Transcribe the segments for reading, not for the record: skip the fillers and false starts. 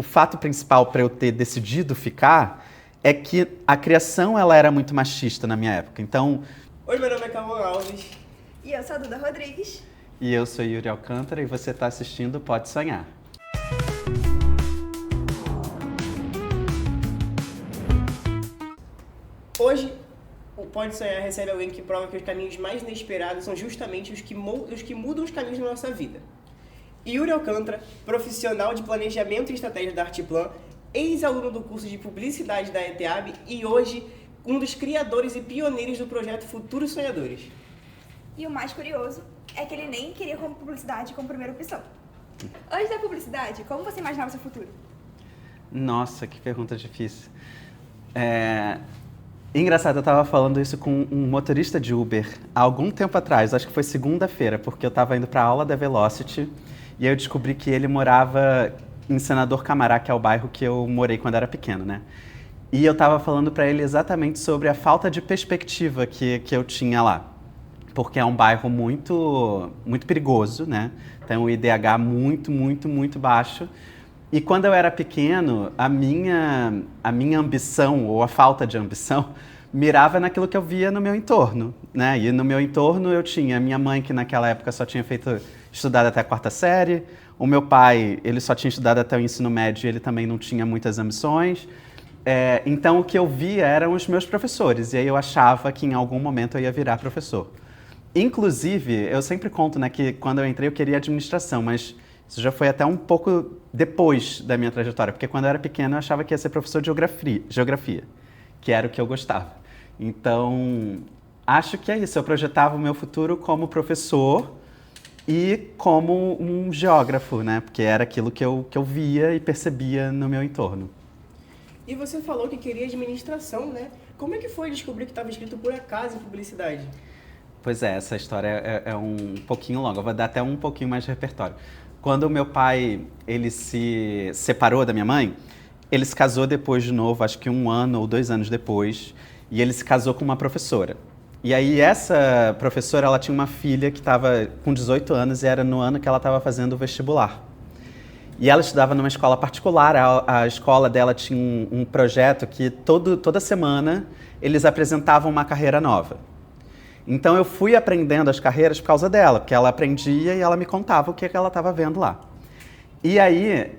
o fato principal para eu ter decidido ficar é que a criação ela era muito machista na minha época. Então, Oi, meu nome é Calvin Alves. E eu sou a Duda Rodrigues. e eu sou Yuri Alcântara e você está assistindo Pode Sonhar. Hoje, o Pode Sonhar recebe alguém que prova que os caminhos mais inesperados são justamente os que mudam os caminhos da nossa vida. Yuri Alcântara, profissional de planejamento e estratégia da Artiplan, ex-aluno do curso de publicidade da ETEAB e hoje um dos criadores e pioneiros do projeto Futuros Sonhadores. E o mais curioso é que ele nem queria como publicidade como primeira opção. Antes da publicidade, como você imaginava seu futuro? Nossa, que pergunta difícil. Engraçado, eu estava falando isso com um motorista de Uber há algum tempo atrás, acho que foi segunda-feira, porque eu estava indo para a aula da Velocity e aí eu descobri que ele morava em Senador Camará, que é o bairro que eu morei quando era pequeno, né? E eu estava falando para ele exatamente sobre a falta de perspectiva que eu tinha lá. Porque é um bairro muito perigoso, né? Tem um IDH muito baixo. E quando eu era pequeno, a minha ambição, ou a falta de ambição, mirava naquilo que eu via no meu entorno, né? E no meu entorno eu tinha a minha mãe, que naquela época só tinha estudado até a 4ª série. O meu pai, ele só tinha estudado até o ensino médio e ele também não tinha muitas ambições. Então o que eu via eram os meus professores. E aí eu achava que em algum momento eu ia virar professor. Inclusive, eu sempre conto, né, que quando eu entrei eu queria administração, mas isso já foi até um pouco depois da minha trajetória, porque quando eu era pequeno eu achava que ia ser professor de geografia, que era o que eu gostava. Então, acho que é isso, eu projetava o meu futuro como professor e como um geógrafo, né, porque era aquilo que eu via e percebia no meu entorno. E você falou que queria administração, né? Como é que foi descobrir que estava escrito por acaso em publicidade? Pois é, essa história é um pouquinho longa, eu vou dar até um pouquinho mais de repertório. Quando o meu pai, ele se separou da minha mãe, ele se casou depois de novo, acho que 1 ano ou 2 anos depois, e ele se casou com uma professora. E aí essa professora, ela tinha uma filha que estava com 18 anos e era no ano que ela estava fazendo o vestibular. E ela estudava numa escola particular, a escola dela tinha um projeto que toda semana eles apresentavam uma carreira nova. Então eu fui aprendendo as carreiras por causa dela, porque ela aprendia e ela me contava o que ela estava vendo lá. E aí,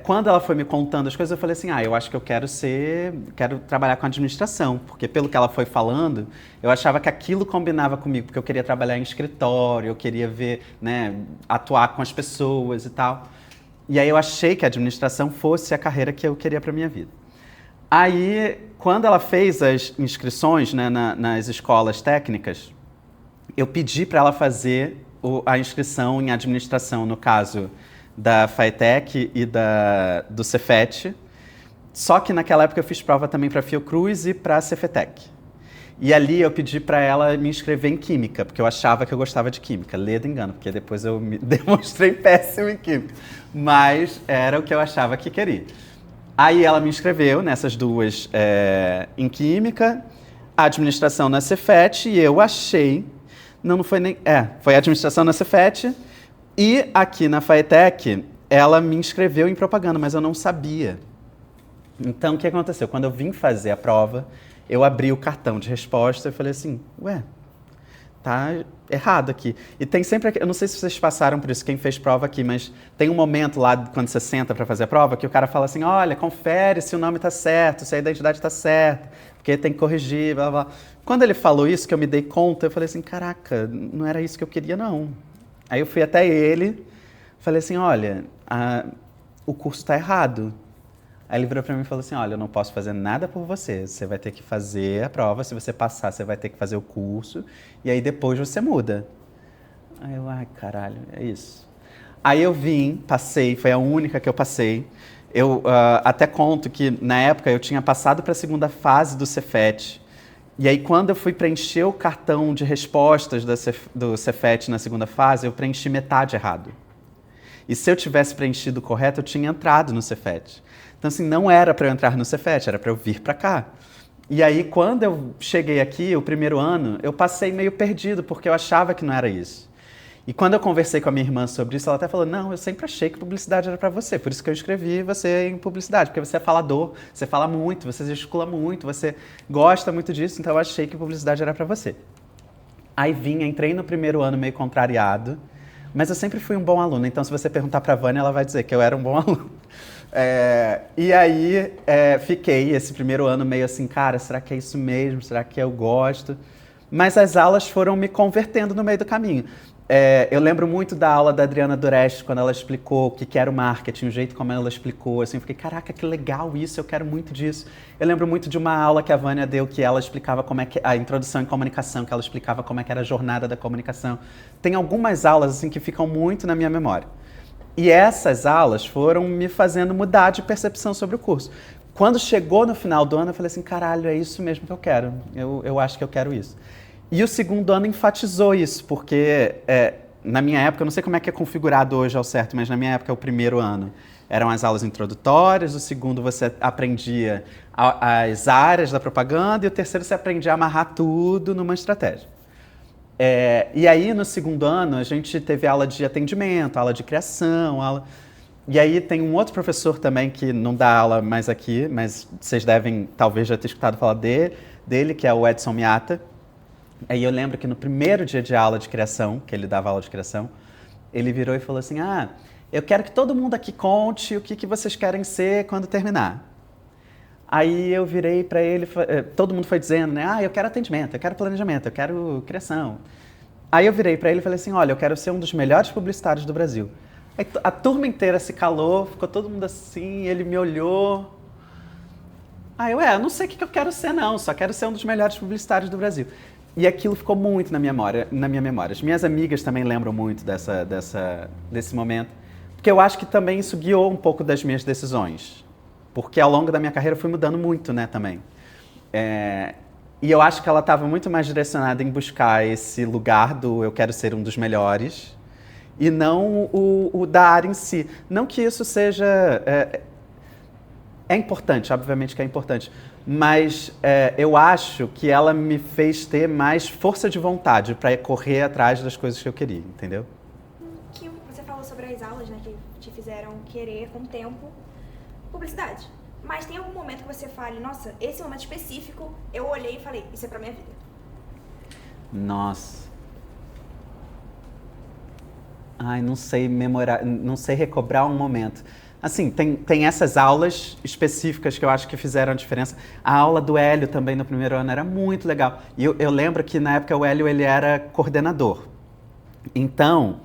quando ela foi me contando as coisas, eu falei assim, eu acho que eu quero trabalhar com administração, porque pelo que ela foi falando, eu achava que aquilo combinava comigo, porque eu queria trabalhar em escritório, eu queria ver, né, atuar com as pessoas e tal. E aí eu achei que a administração fosse a carreira que eu queria para minha vida. Aí, quando ela fez as inscrições, né, nas escolas técnicas, eu pedi para ela fazer a inscrição em administração, no caso da FATEC e do Cefet. Só que naquela época eu fiz prova também para a Fiocruz e para a Cefetec. E ali eu pedi para ela me inscrever em Química, porque eu achava que eu gostava de Química. Ledo engano, porque depois eu me demonstrei péssimo em Química. Mas era o que eu achava que queria. Aí ela me inscreveu nessas duas em Química, a administração na Cefet, e eu achei... Não foi nem... foi a administração na Cefet, e aqui na FATEC, ela me inscreveu em propaganda, mas eu não sabia. Então, o que aconteceu? Quando eu vim fazer a prova, eu abri o cartão de resposta e falei assim, tá errado aqui. E tem sempre, eu não sei se vocês passaram por isso, quem fez prova aqui, mas tem um momento lá, quando você senta para fazer a prova, que o cara fala assim, olha, confere se o nome tá certo, se a identidade tá certa, porque tem que corrigir, blá, blá. Quando ele falou isso, que eu me dei conta, eu falei assim, caraca, não era isso que eu queria, não. Aí eu fui até ele, falei assim, olha, o curso tá errado. Aí ele virou pra mim e falou assim, olha, eu não posso fazer nada por você, você vai ter que fazer a prova, se você passar, você vai ter que fazer o curso, e aí depois você muda. Aí eu, caralho, é isso. Aí eu passei, foi a única que eu passei. Eu até conto que, na época, eu tinha passado para a 2ª fase do Cefet, e aí quando eu fui preencher o cartão de respostas do Cefet na 2ª fase, eu preenchi metade errado. E se eu tivesse preenchido correto, eu tinha entrado no Cefet. Então, assim, não era para eu entrar no Cefet, era para eu vir para cá. E aí, quando eu cheguei aqui, o primeiro ano, eu passei meio perdido, porque eu achava que não era isso. E quando eu conversei com a minha irmã sobre isso, ela até falou, não, eu sempre achei que publicidade era para você, por isso que eu escrevi você em publicidade, porque você é falador, você fala muito, você gesticula muito, você gosta muito disso, então eu achei que publicidade era para você. Aí entrei no primeiro ano meio contrariado, mas eu sempre fui um bom aluno, então se você perguntar para a Vânia, ela vai dizer que eu era um bom aluno. E aí fiquei esse primeiro ano meio assim, cara, será que é isso mesmo? Será que eu gosto? Mas as aulas foram me convertendo no meio do caminho. Eu lembro muito da aula da Adriana Duresti, quando ela explicou o que era o marketing, o jeito como ela explicou, assim, eu fiquei, caraca, que legal isso, eu quero muito disso. Eu lembro muito de uma aula que a Vânia deu, que ela explicava como é que, a introdução em comunicação, que ela explicava como é que era a jornada da comunicação. Tem algumas aulas, assim, que ficam muito na minha memória. E essas aulas foram me fazendo mudar de percepção sobre o curso. Quando chegou no final do ano, eu falei assim, caralho, é isso mesmo que eu quero, eu acho que eu quero isso. E o segundo ano enfatizou isso, porque na minha época, eu não sei como é que é configurado hoje ao certo, mas na minha época, o primeiro ano eram as aulas introdutórias, o segundo você aprendia as áreas da propaganda e o terceiro você aprendia a amarrar tudo numa estratégia. E aí, no segundo ano, a gente teve aula de atendimento, aula de criação, E aí tem um outro professor também que não dá aula mais aqui, mas vocês devem talvez já ter escutado falar dele, que é o Edson Miata. Aí eu lembro que no primeiro dia de aula de criação, que ele dava aula de criação, ele virou e falou assim, eu quero que todo mundo aqui conte o que vocês querem ser quando terminar. Aí eu virei para ele, todo mundo foi dizendo, né, eu quero atendimento, eu quero planejamento, eu quero criação. Aí eu virei para ele e falei assim, olha, eu quero ser um dos melhores publicitários do Brasil. Aí a turma inteira se calou, ficou todo mundo assim, ele me olhou. Aí eu não sei o que eu quero ser não, só quero ser um dos melhores publicitários do Brasil. E aquilo ficou muito na minha memória. As minhas amigas também lembram muito desse momento, porque eu acho que também isso guiou um pouco das minhas decisões, porque ao longo da minha carreira eu fui mudando muito, né, também. E eu acho que ela estava muito mais direcionada em buscar esse lugar do eu quero ser um dos melhores, e não o da área em si. Não que isso seja... É importante, obviamente que é importante, mas eu acho que ela me fez ter mais força de vontade para correr atrás das coisas que eu queria, entendeu? Que você falou sobre as aulas, né, que te fizeram querer, com o tempo, publicidade. Mas tem algum momento que você fale, nossa, esse momento específico, eu olhei e falei, isso é pra minha vida? Nossa. Não sei memorar, não sei recobrar um momento. Assim, tem essas aulas específicas que eu acho que fizeram a diferença. A aula do Hélio também no primeiro ano era muito legal. E eu lembro que na época o Hélio ele era coordenador. Então,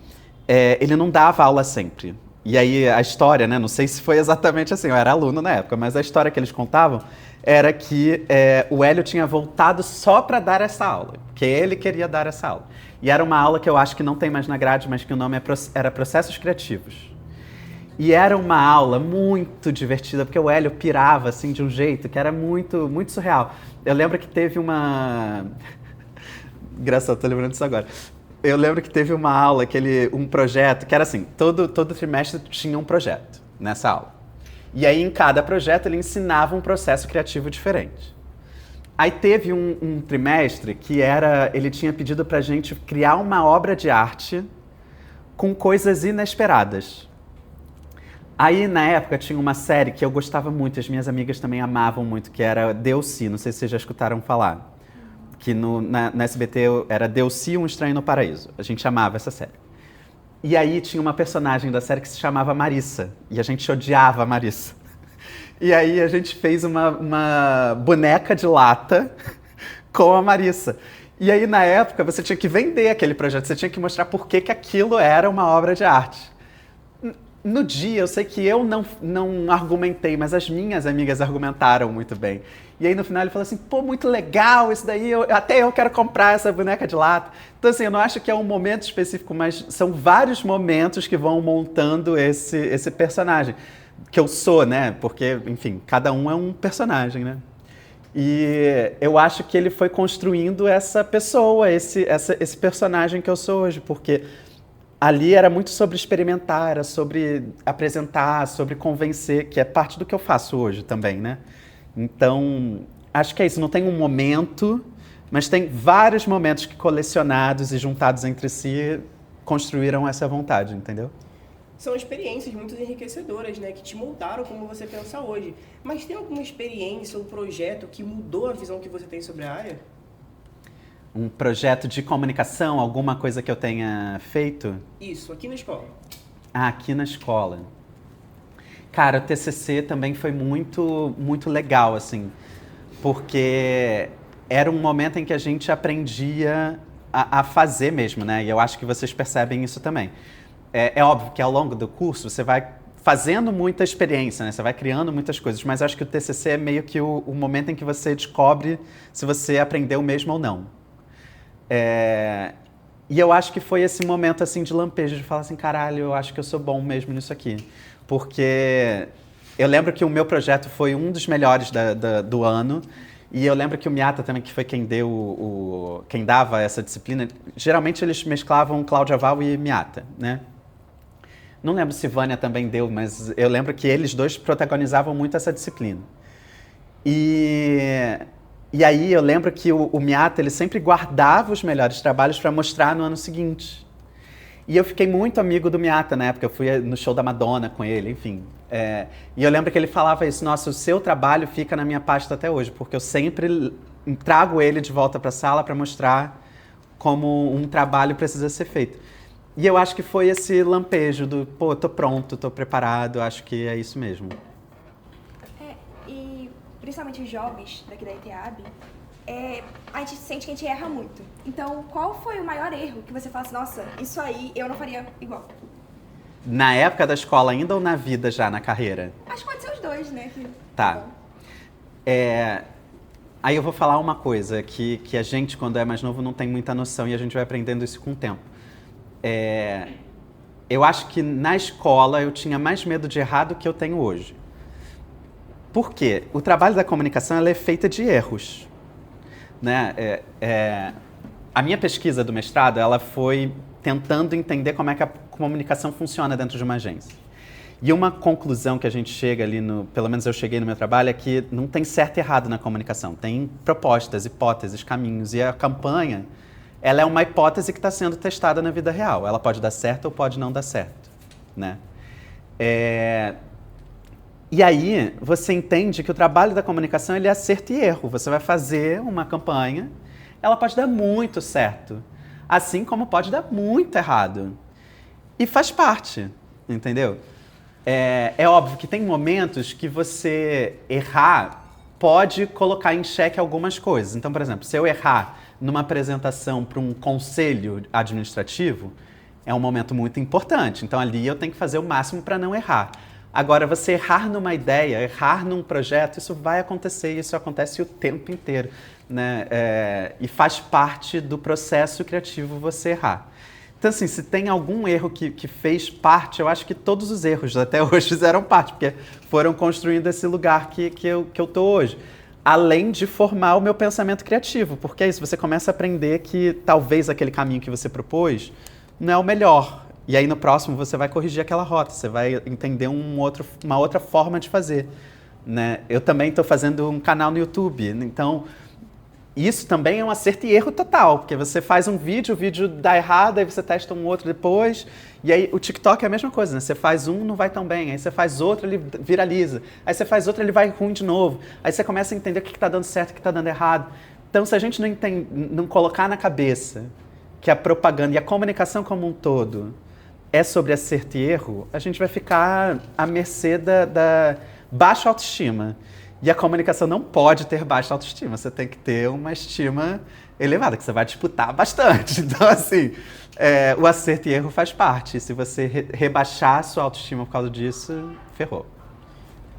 ele não dava aula sempre. E aí a história, né, não sei se foi exatamente assim, eu era aluno na época, mas a história que eles contavam era que o Hélio tinha voltado só para dar essa aula, que ele queria dar essa aula. E era uma aula que eu acho que não tem mais na grade, mas que o nome era Processos Criativos. E era uma aula muito divertida, porque o Hélio pirava assim de um jeito que era muito, muito surreal. Eu lembro que teve uma... Engraçado, tô lembrando disso agora. Eu lembro que teve uma aula, um projeto, que era assim, todo trimestre tinha um projeto nessa aula. E aí em cada projeto ele ensinava um processo criativo diferente. Aí teve um trimestre que ele tinha pedido pra gente criar uma obra de arte com coisas inesperadas. Aí, na época, tinha uma série que eu gostava muito, as minhas amigas também amavam muito, que era Delcy, não sei se vocês já escutaram falar. Que na SBT era Delcy, Um Estranho no Paraíso. A gente amava essa série. E aí tinha uma personagem da série que se chamava Marissa, e a gente odiava a Marissa. E aí a gente fez uma boneca de lata com a Marissa. E aí, na época, você tinha que vender aquele projeto, você tinha que mostrar por que aquilo era uma obra de arte. No dia, eu sei que eu não argumentei, mas as minhas amigas argumentaram muito bem. E aí, no final, ele falou assim, pô, muito legal isso daí, até eu quero comprar essa boneca de lata. Então, assim, eu não acho que é um momento específico, mas são vários momentos que vão montando esse personagem. Que eu sou, né? Porque, enfim, cada um é um personagem, né? E eu acho que ele foi construindo essa pessoa, esse personagem que eu sou hoje, porque... Ali era muito sobre experimentar, era sobre apresentar, sobre convencer, que é parte do que eu faço hoje também, né? Então, acho que é isso. Não tem um momento, mas tem vários momentos que colecionados e juntados entre si construíram essa vontade, entendeu? São experiências muito enriquecedoras, né? Que te moldaram como você pensa hoje. Mas tem alguma experiência ou projeto que mudou a visão que você tem sobre a área? Um projeto de comunicação, alguma coisa que eu tenha feito? Isso, aqui na escola. Ah, aqui na escola. Cara, o TCC também foi muito, muito legal, assim, porque era um momento em que a gente aprendia a fazer mesmo, né? E eu acho que vocês percebem isso também. É óbvio que ao longo do curso você vai fazendo muita experiência, né? Você vai criando muitas coisas, mas acho que o TCC é meio que o momento em que você descobre se você aprendeu mesmo ou não. E eu acho que foi esse momento assim de lampejo, de falar assim, caralho, eu acho que eu sou bom mesmo nisso aqui. Porque eu lembro que o meu projeto foi um dos melhores do ano, e eu lembro que o Miata também, que foi quem deu quem dava essa disciplina, geralmente eles mesclavam Cláudia Val e Miata, né? Não lembro se Vânia também deu, mas eu lembro que eles dois protagonizavam muito essa disciplina. E aí eu lembro que o Miata, ele sempre guardava os melhores trabalhos para mostrar no ano seguinte. E eu fiquei muito amigo do Miata na época, eu fui no show da Madonna com ele, enfim. E eu lembro que ele falava isso, nossa, o seu trabalho fica na minha pasta até hoje, porque eu sempre trago ele de volta para a sala para mostrar como um trabalho precisa ser feito. E eu acho que foi esse lampejo do, pô, tô pronto, tô preparado, acho que é isso mesmo. E principalmente os jovens daqui da ITEAB, a gente sente que a gente erra muito. Então, qual foi o maior erro que você fala assim, nossa, isso aí eu não faria igual? Na época da escola ainda ou na vida já, na carreira? Acho que pode ser os dois, né? Tá. Aí eu vou falar uma coisa que a gente, quando é mais novo, não tem muita noção e a gente vai aprendendo isso com o tempo. Eu acho que na escola eu tinha mais medo de errar do que eu tenho hoje. Por quê? O trabalho da comunicação ela é feita de erros. Né? A minha pesquisa do mestrado ela foi tentando entender como é que a comunicação funciona dentro de uma agência. E uma conclusão que a gente chega ali, pelo menos eu cheguei no meu trabalho, é que não tem certo e errado na comunicação. Tem propostas, hipóteses, caminhos. E a campanha, ela é uma hipótese que está sendo testada na vida real. Ela pode dar certo ou pode não dar certo. Né? E aí, você entende que o trabalho da comunicação ele é acerto e erro. Você vai fazer uma campanha, ela pode dar muito certo, assim como pode dar muito errado. E faz parte, entendeu? É óbvio que tem momentos que você errar pode colocar em xeque algumas coisas. Então, por exemplo, se eu errar numa apresentação para um conselho administrativo, é um momento muito importante. Então, ali eu tenho que fazer o máximo para não errar. Agora, você errar numa ideia, errar num projeto, isso vai acontecer e isso acontece o tempo inteiro. Né? E faz parte do processo criativo você errar. Então, assim, se tem algum erro que fez parte, eu acho que todos os erros até hoje fizeram parte, porque foram construindo esse lugar que eu tô hoje. Além de formar o meu pensamento criativo, porque é isso, você começa a aprender que talvez aquele caminho que você propôs não é o melhor. E aí no próximo você vai corrigir aquela rota, você vai entender uma outra forma de fazer. Né? Eu também estou fazendo um canal no YouTube, então isso também é um acerto e erro total, porque você faz um vídeo, o vídeo dá errado, aí você testa um outro depois, e aí o TikTok é a mesma coisa, né? Você faz um, não vai tão bem, aí você faz outro, ele viraliza, aí você faz outro, ele vai ruim de novo, aí você começa a entender o que está dando certo, o que está dando errado. Então, se a gente não colocar na cabeça que a propaganda e a comunicação como um todo é sobre acerto e erro, a gente vai ficar à mercê da baixa autoestima. E a comunicação não pode ter baixa autoestima, você tem que ter uma estima elevada, que você vai disputar bastante. Então, assim, o acerto e erro faz parte. Se você rebaixar a sua autoestima por causa disso, ferrou.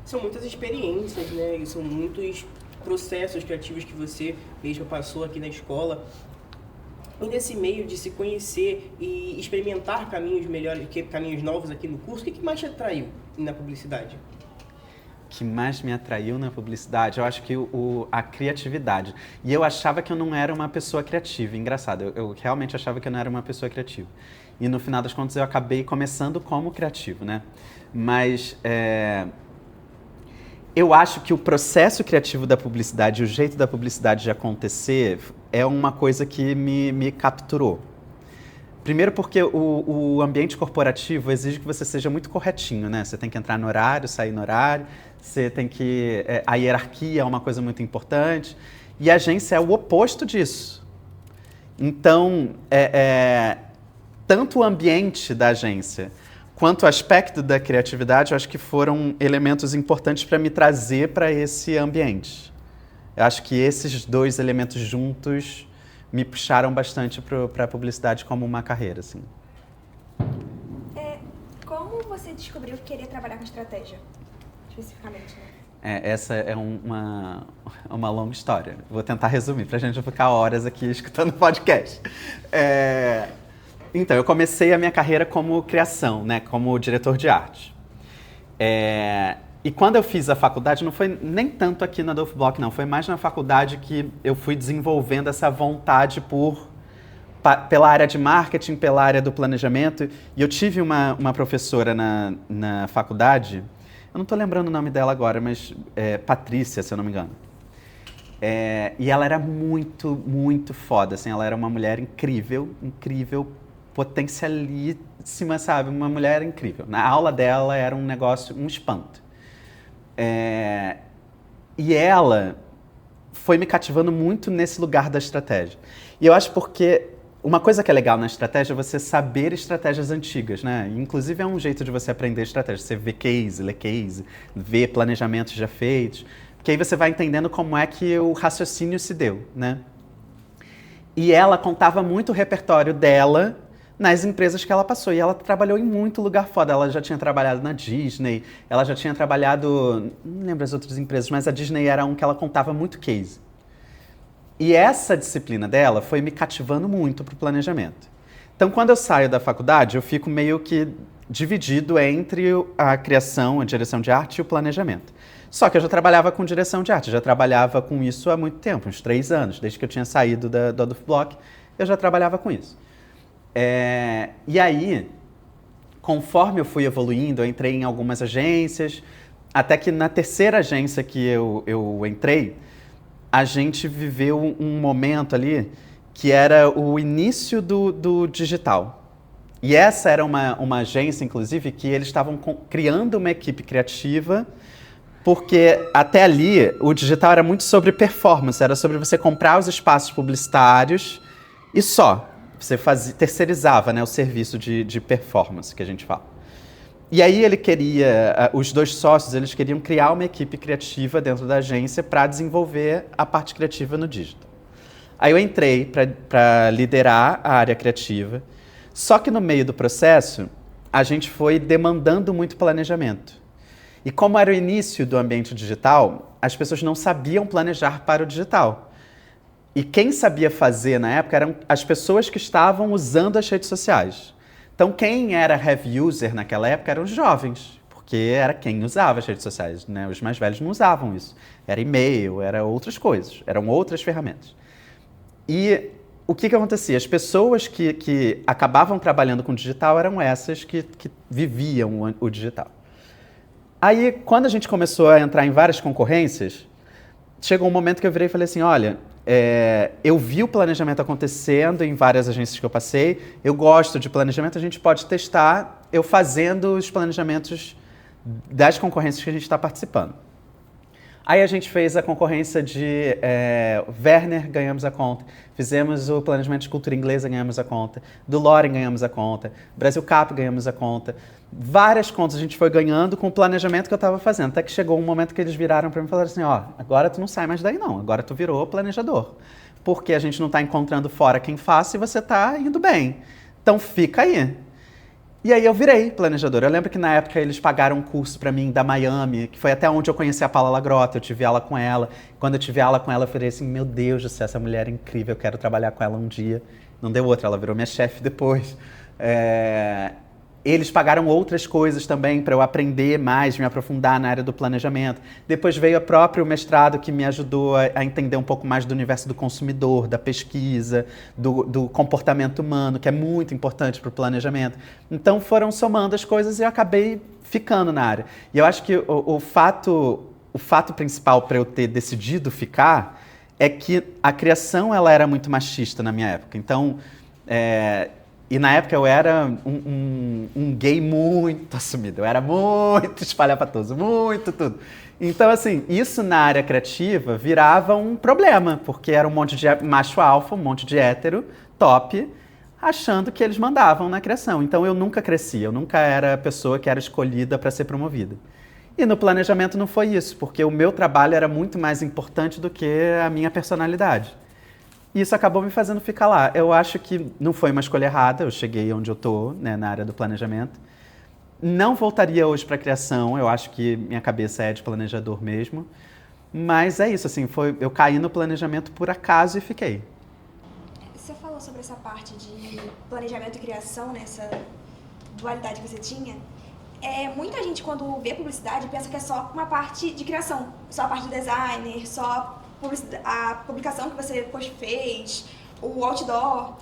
São muitas experiências, né? E são muitos processos criativos que você mesmo passou aqui na escola. E nesse meio de se conhecer e experimentar caminhos melhores, caminhos novos aqui no curso, o que mais te atraiu na publicidade? O que mais me atraiu na publicidade? Eu acho que a criatividade. E eu achava que eu não era uma pessoa criativa. Engraçado, eu realmente achava que eu não era uma pessoa criativa. E no final das contas eu acabei começando como criativo, né? Mas eu acho que o processo criativo da publicidade, o jeito da publicidade de acontecer, é uma coisa que me capturou. Primeiro porque o ambiente corporativo exige que você seja muito corretinho, né? Você tem que entrar no horário, sair no horário, você tem que... a hierarquia é uma coisa muito importante. E a agência é o oposto disso. Então, tanto o ambiente da agência quanto o aspecto da criatividade, eu acho que foram elementos importantes para me trazer para esse ambiente. Eu acho que esses dois elementos juntos me puxaram bastante para a publicidade como uma carreira, assim. Como você descobriu que queria trabalhar com estratégia, especificamente, né? Essa é uma longa história. Vou tentar resumir, para a gente ficar horas aqui escutando o podcast. Então, eu comecei a minha carreira como criação, né, como diretor de arte. E quando eu fiz a faculdade, não foi nem tanto aqui na Adolfo Bloch, não. Foi mais na faculdade que eu fui desenvolvendo essa vontade pela área de marketing, pela área do planejamento. E eu tive uma professora na faculdade, eu não estou lembrando o nome dela agora, mas Patrícia, se eu não me engano. E ela era muito, muito foda, assim. Ela era uma mulher incrível, potencialíssima, sabe? Uma mulher incrível. Na aula dela era um negócio, um espanto. E ela foi me cativando muito nesse lugar da estratégia. E eu acho porque uma coisa que é legal na estratégia é você saber estratégias antigas, né? Inclusive é um jeito de você aprender estratégia. Você vê case, lê case, vê planejamentos já feitos, porque aí você vai entendendo como é que o raciocínio se deu, né? E ela contava muito o repertório dela nas empresas que ela passou. E ela trabalhou em muito lugar foda. Ela já tinha trabalhado na Disney, ela já tinha trabalhado... Não lembro as outras empresas, mas a Disney era um que ela contava muito case. E essa disciplina dela foi me cativando muito para o planejamento. Então, quando eu saio da faculdade, eu fico meio que dividido entre a criação, a direção de arte e o planejamento. Só que eu já trabalhava com direção de arte, já trabalhava com isso há muito tempo, uns 3 anos. Desde que eu tinha saído do Adolfo Bloch, eu já trabalhava com isso. E aí, conforme eu fui evoluindo, eu entrei em algumas agências, até que na terceira agência que eu entrei, a gente viveu um momento ali que era o início do digital. E essa era uma agência, inclusive, que eles estavam criando uma equipe criativa, porque até ali o digital era muito sobre performance, era sobre você comprar os espaços publicitários e só. Você terceirizava, né, o serviço de performance que a gente fala. E aí os 2 sócios, eles queriam criar uma equipe criativa dentro da agência para desenvolver a parte criativa no digital. Aí eu entrei para liderar a área criativa, só que no meio do processo, a gente foi demandando muito planejamento. E como era o início do ambiente digital, as pessoas não sabiam planejar para o digital. E quem sabia fazer na época eram as pessoas que estavam usando as redes sociais. Então, quem era heavy user naquela época eram os jovens, porque era quem usava as redes sociais, né? Os mais velhos não usavam isso. Era e-mail, era outras coisas, eram outras ferramentas. E o que acontecia? As pessoas que acabavam trabalhando com digital eram essas que viviam o digital. Aí, quando a gente começou a entrar em várias concorrências, chegou um momento que eu virei e falei assim, olha, eu vi o planejamento acontecendo em várias agências que eu passei, eu gosto de planejamento, a gente pode testar eu fazendo os planejamentos das concorrências que a gente está participando. Aí a gente fez a concorrência de Werner, ganhamos a conta. Fizemos o planejamento de cultura inglesa, ganhamos a conta. Do Loren, ganhamos a conta. Brasil Cap, ganhamos a conta. Várias contas a gente foi ganhando com o planejamento que eu estava fazendo. Até que chegou um momento que eles viraram para mim e falaram assim, ó, agora tu não sai mais daí não, agora tu virou planejador. Porque a gente não está encontrando fora quem faça e você está indo bem. Então fica aí. E aí eu virei planejador. Eu lembro que na época eles pagaram um curso para mim da Miami, que foi até onde eu conheci a Paula Lagrota, eu tive aula com ela. Quando eu tive aula com ela, eu falei assim, meu Deus do céu, essa mulher é incrível, eu quero trabalhar com ela um dia. Não deu outra, ela virou minha chefe depois. Eles pagaram outras coisas também para eu aprender mais, me aprofundar na área do planejamento. Depois veio o próprio mestrado que me ajudou a entender um pouco mais do universo do consumidor, da pesquisa, do comportamento humano, que é muito importante para o planejamento. Então foram somando as coisas e eu acabei ficando na área. E eu acho que o fato principal para eu ter decidido ficar é que a criação ela era muito machista na minha época. Então, E na época eu era um gay muito assumido, eu era muito espalhafatoso, muito tudo. Então, assim, isso na área criativa virava um problema, porque era um monte de macho alfa, um monte de hétero, top, achando que eles mandavam na criação. Então eu nunca cresci, eu nunca era a pessoa que era escolhida para ser promovida. E no planejamento não foi isso, porque o meu trabalho era muito mais importante do que a minha personalidade. E isso acabou me fazendo ficar lá. Eu acho que não foi uma escolha errada, eu cheguei onde eu estou, né, na área do planejamento. Não voltaria hoje para a criação, eu acho que minha cabeça é de planejador mesmo. Mas é isso, assim, eu caí no planejamento por acaso e fiquei. Você falou sobre essa parte de planejamento e criação, né, essa dualidade que você tinha. Muita gente, quando vê publicidade, pensa que é só uma parte de criação, só a parte do designer, só a publicação que você fez, o outdoor.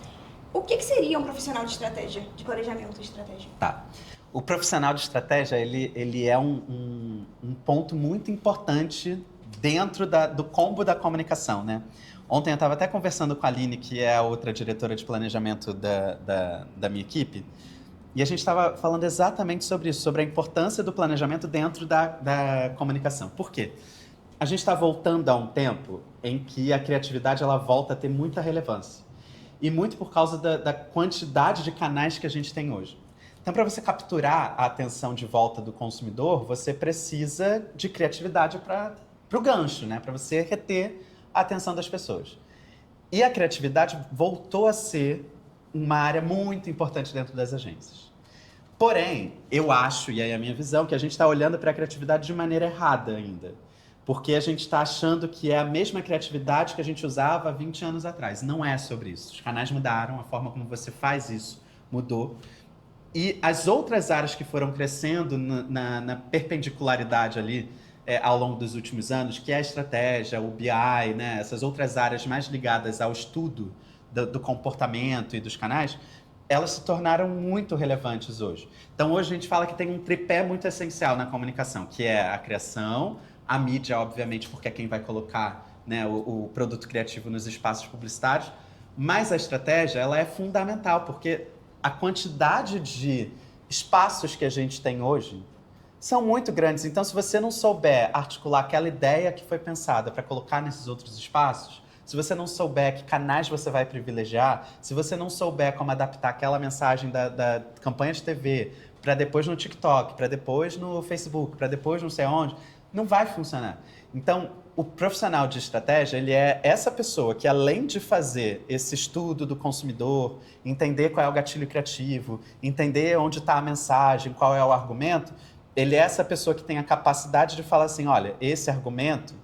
O que seria um profissional de estratégia, de planejamento de estratégia? Tá. O profissional de estratégia, ele é um ponto muito importante dentro do combo da comunicação, né? Ontem eu estava até conversando com a Aline, que é a outra diretora de planejamento da minha equipe, e a gente estava falando exatamente sobre isso, sobre a importância do planejamento dentro da comunicação. Por quê? A gente está voltando a um tempo em que a criatividade ela volta a ter muita relevância. E muito por causa da quantidade de canais que a gente tem hoje. Então, para você capturar a atenção de volta do consumidor, você precisa de criatividade para o gancho, né? Para você reter a atenção das pessoas. E a criatividade voltou a ser uma área muito importante dentro das agências. Porém, eu acho, e aí é a minha visão, que a gente está olhando para a criatividade de maneira errada ainda. Porque a gente está achando que é a mesma criatividade que a gente usava há 20 anos atrás. Não é sobre isso. Os canais mudaram, a forma como você faz isso mudou. E as outras áreas que foram crescendo na perpendicularidade ali ao longo dos últimos anos, que é a estratégia, o BI, né, essas outras áreas mais ligadas ao estudo do comportamento e dos canais, elas se tornaram muito relevantes hoje. Então, hoje a gente fala que tem um tripé muito essencial na comunicação, que é a criação, a mídia, obviamente, porque é quem vai colocar, né, o produto criativo nos espaços publicitários, mas a estratégia ela é fundamental, porque a quantidade de espaços que a gente tem hoje são muito grandes. Então, se você não souber articular aquela ideia que foi pensada para colocar nesses outros espaços, se você não souber que canais você vai privilegiar, se você não souber como adaptar aquela mensagem da campanha de TV para depois no TikTok, para depois no Facebook, para depois não sei onde, não vai funcionar. Então, o profissional de estratégia, ele é essa pessoa que, além de fazer esse estudo do consumidor, entender qual é o gatilho criativo, entender onde está a mensagem, qual é o argumento, ele é essa pessoa que tem a capacidade de falar assim, olha, esse argumento,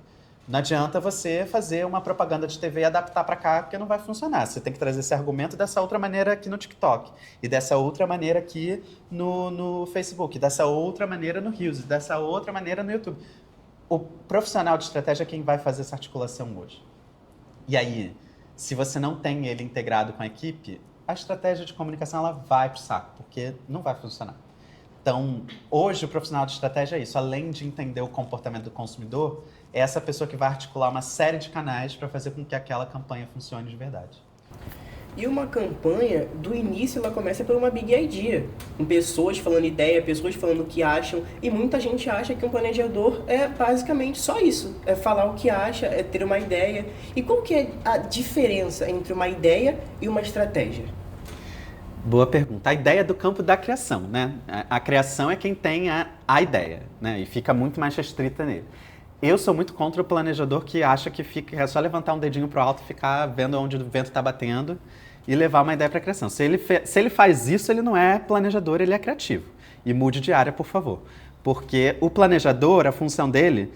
não adianta você fazer uma propaganda de TV e adaptar para cá, porque não vai funcionar. Você tem que trazer esse argumento dessa outra maneira aqui no TikTok, e dessa outra maneira aqui no Facebook, dessa outra maneira no Reels, dessa outra maneira no YouTube. O profissional de estratégia é quem vai fazer essa articulação hoje. E aí, se você não tem ele integrado com a equipe, a estratégia de comunicação ela vai pro saco, porque não vai funcionar. Então, hoje o profissional de estratégia é isso. Além de entender o comportamento do consumidor, é essa pessoa que vai articular uma série de canais para fazer com que aquela campanha funcione de verdade. E uma campanha, do início, ela começa por uma big idea. Com pessoas falando ideia, pessoas falando o que acham. E muita gente acha que um planejador é basicamente só isso. É falar o que acha, é ter uma ideia. E qual que é a diferença entre uma ideia e uma estratégia? Boa pergunta. A ideia é do campo da criação, né? A criação é quem tem a ideia, né? E fica muito mais restrita nele. Eu sou muito contra o planejador que acha que é só levantar um dedinho pro alto e ficar vendo onde o vento está batendo e levar uma ideia para a criação. Se ele faz isso, ele não é planejador, ele é criativo. E mude de área, por favor. Porque o planejador, a função dele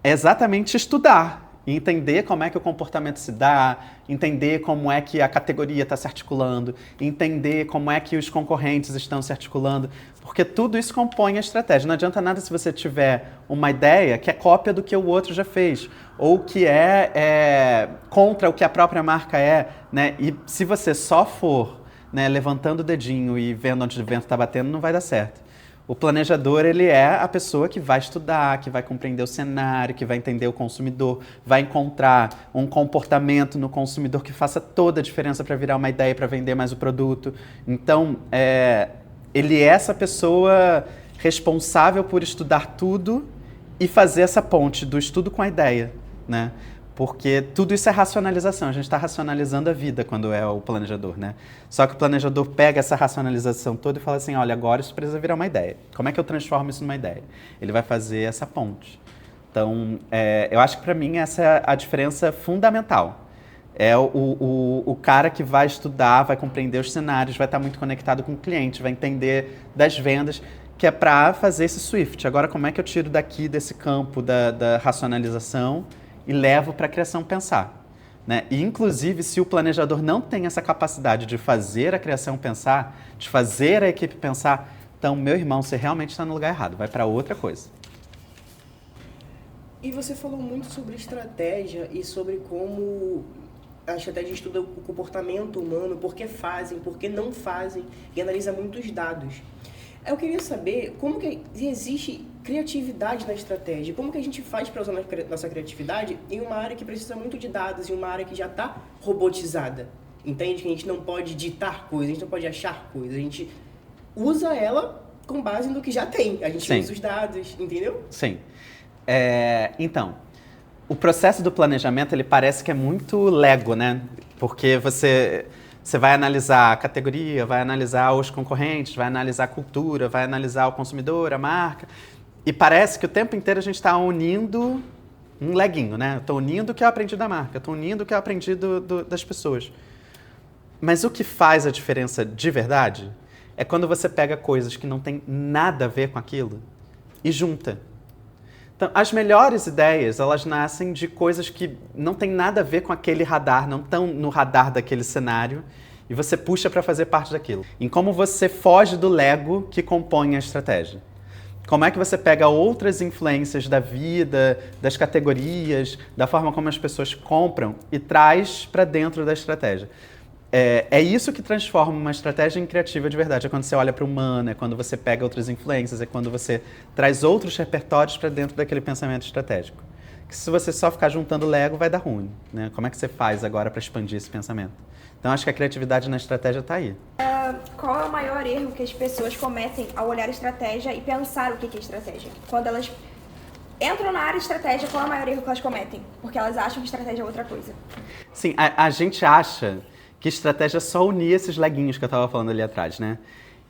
é exatamente estudar e entender como é que o comportamento se dá, entender como é que a categoria está se articulando, entender como é que os concorrentes estão se articulando, porque tudo isso compõe a estratégia. Não adianta nada se você tiver uma ideia que é cópia do que o outro já fez, ou que é contra o que a própria marca é, né? E se você só for, né, levantando o dedinho e vendo onde o vento está batendo, não vai dar certo. O planejador, ele é a pessoa que vai estudar, que vai compreender o cenário, que vai entender o consumidor, vai encontrar um comportamento no consumidor que faça toda a diferença para virar uma ideia, para vender mais o produto. Então, ele é essa pessoa responsável por estudar tudo e fazer essa ponte do estudo com a ideia, né? Porque tudo isso é racionalização, a gente está racionalizando a vida quando é o planejador, né? Só que o planejador pega essa racionalização toda e fala assim, olha, agora isso precisa virar uma ideia. Como é que eu transformo isso numa ideia? Ele vai fazer essa ponte. Então, eu acho que para mim essa é a diferença fundamental. É o cara que vai estudar, vai compreender os cenários, vai estar muito conectado com o cliente, vai entender das vendas, que é para fazer esse Swift. Agora, como é que eu tiro daqui desse campo da racionalização e levo para a criação pensar, né? E, inclusive, se o planejador não tem essa capacidade de fazer a criação pensar, de fazer a equipe pensar, então, meu irmão, você realmente está no lugar errado, vai para outra coisa. E você falou muito sobre estratégia e sobre como a estratégia estuda o comportamento humano, por que fazem, por que não fazem, e analisa muitos dados. Eu queria saber como que existe criatividade na estratégia, como que a gente faz para usar nossa criatividade em uma área que precisa muito de dados, em uma área que já está robotizada. Entende? Que a gente não pode ditar coisas, a gente não pode achar coisas, a gente usa ela com base no que já tem, a gente usa os dados, entendeu? Sim. Então, o processo do planejamento, ele parece que é muito Lego, né? Porque você vai analisar a categoria, vai analisar os concorrentes, vai analisar a cultura, vai analisar o consumidor, a marca. E parece que o tempo inteiro a gente está unindo um leguinho, né? Eu estou unindo o que eu aprendi da marca, estou unindo o que eu aprendi das pessoas. Mas o que faz a diferença de verdade é quando você pega coisas que não tem nada a ver com aquilo e junta. Então, as melhores ideias, elas nascem de coisas que não tem nada a ver com aquele radar, não estão no radar daquele cenário, e você puxa para fazer parte daquilo. Em como você foge do Lego que compõe a estratégia. Como é que você pega outras influências da vida, das categorias, da forma como as pessoas compram e traz para dentro da estratégia. É isso que transforma uma estratégia em criativa de verdade. É quando você olha para o humano, é quando você pega outras influências, é quando você traz outros repertórios para dentro daquele pensamento estratégico. Que se você só ficar juntando Lego, vai dar ruim, né? Como é que você faz agora para expandir esse pensamento? Então, acho que a criatividade na estratégia está aí. Qual é o maior erro que as pessoas cometem ao olhar a estratégia e pensar o que é estratégia? Quando elas entram na área de estratégia, qual é o maior erro que elas cometem? Porque elas acham que estratégia é outra coisa. Sim, a gente acha que estratégia é só unir esses leguinhos que eu estava falando ali atrás, né?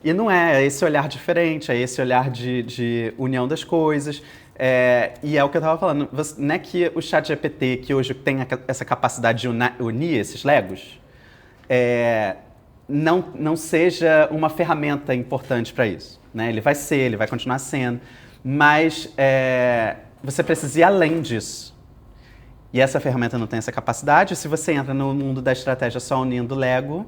E não é esse olhar diferente, é esse olhar de união das coisas. E é o que eu estava falando, não é que o ChatGPT, que hoje tem essa capacidade de unir esses legos, não seja uma ferramenta importante para isso, né? Ele vai continuar sendo, mas você precisa ir além disso. E essa ferramenta não tem essa capacidade. Se você entra no mundo da estratégia só unindo Lego,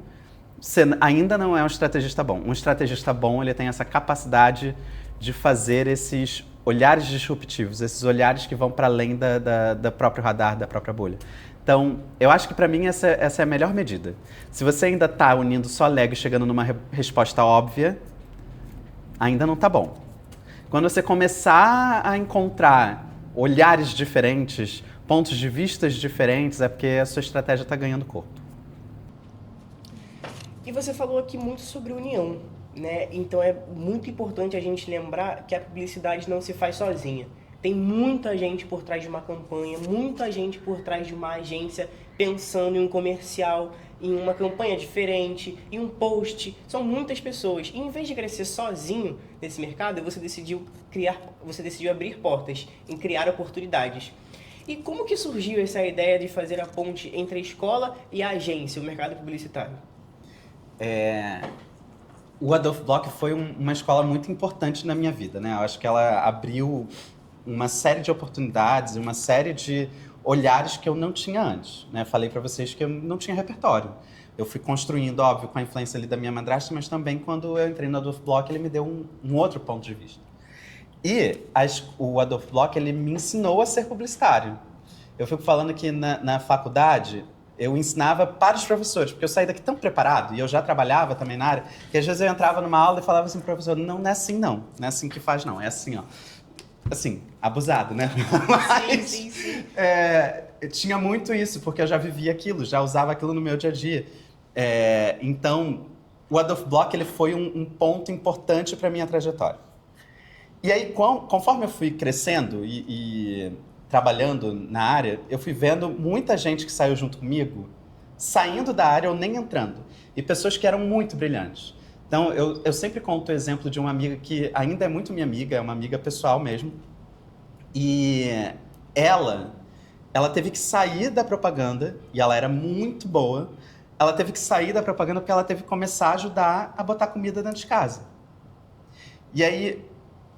você ainda não é um estrategista bom. Um estrategista bom, ele tem essa capacidade de fazer esses olhares disruptivos, esses olhares que vão para além da próprio radar, da própria bolha. Então, eu acho que para mim essa é a melhor medida. Se você ainda está unindo só Lego e chegando numa resposta óbvia, ainda não está bom. Quando você começar a encontrar olhares diferentes, pontos de vistas diferentes, é porque a sua estratégia está ganhando corpo. E você falou aqui muito sobre união, né? Então é muito importante a gente lembrar que a publicidade não se faz sozinha. Tem muita gente por trás de uma campanha, muita gente por trás de uma agência pensando em um comercial, em uma campanha diferente, em um post. São muitas pessoas. E em vez de crescer sozinho nesse mercado, você decidiu abrir portas, em criar oportunidades. E como que surgiu essa ideia de fazer a ponte entre a escola e a agência, o mercado publicitário? O Adolph Bloch foi uma escola muito importante na minha vida, né? Eu acho que ela abriu uma série de oportunidades, uma série de olhares que eu não tinha antes, né? Falei para vocês que eu não tinha repertório. Eu fui construindo, óbvio, com a influência ali da minha madrasta, mas também quando eu entrei no Adolph Bloch, ele me deu um outro ponto de vista. E o Adolph Bloch, ele me ensinou a ser publicitário. Eu fico falando que na faculdade, Eu ensinava para os professores, porque eu saí daqui tão preparado, e eu já trabalhava também na área, que às vezes eu entrava numa aula e falava assim pro professor, não é assim não é assim que faz não, é assim, ó. Assim, abusado, né? Mas, sim. tinha muito isso, porque eu já vivia aquilo, já usava aquilo no meu dia a dia. Então, o Adolph Bloch ele foi um ponto importante para a minha trajetória. E aí, conforme eu fui crescendo e trabalhando na área, eu fui vendo muita gente que saiu junto comigo, saindo da área ou nem entrando. E pessoas que eram muito brilhantes. Então, eu sempre conto o exemplo de uma amiga que ainda é muito minha amiga, é uma amiga pessoal mesmo. E ela teve que sair da propaganda, e ela era muito boa, ela teve que sair da propaganda porque ela teve que começar a ajudar a botar comida dentro de casa. E aí,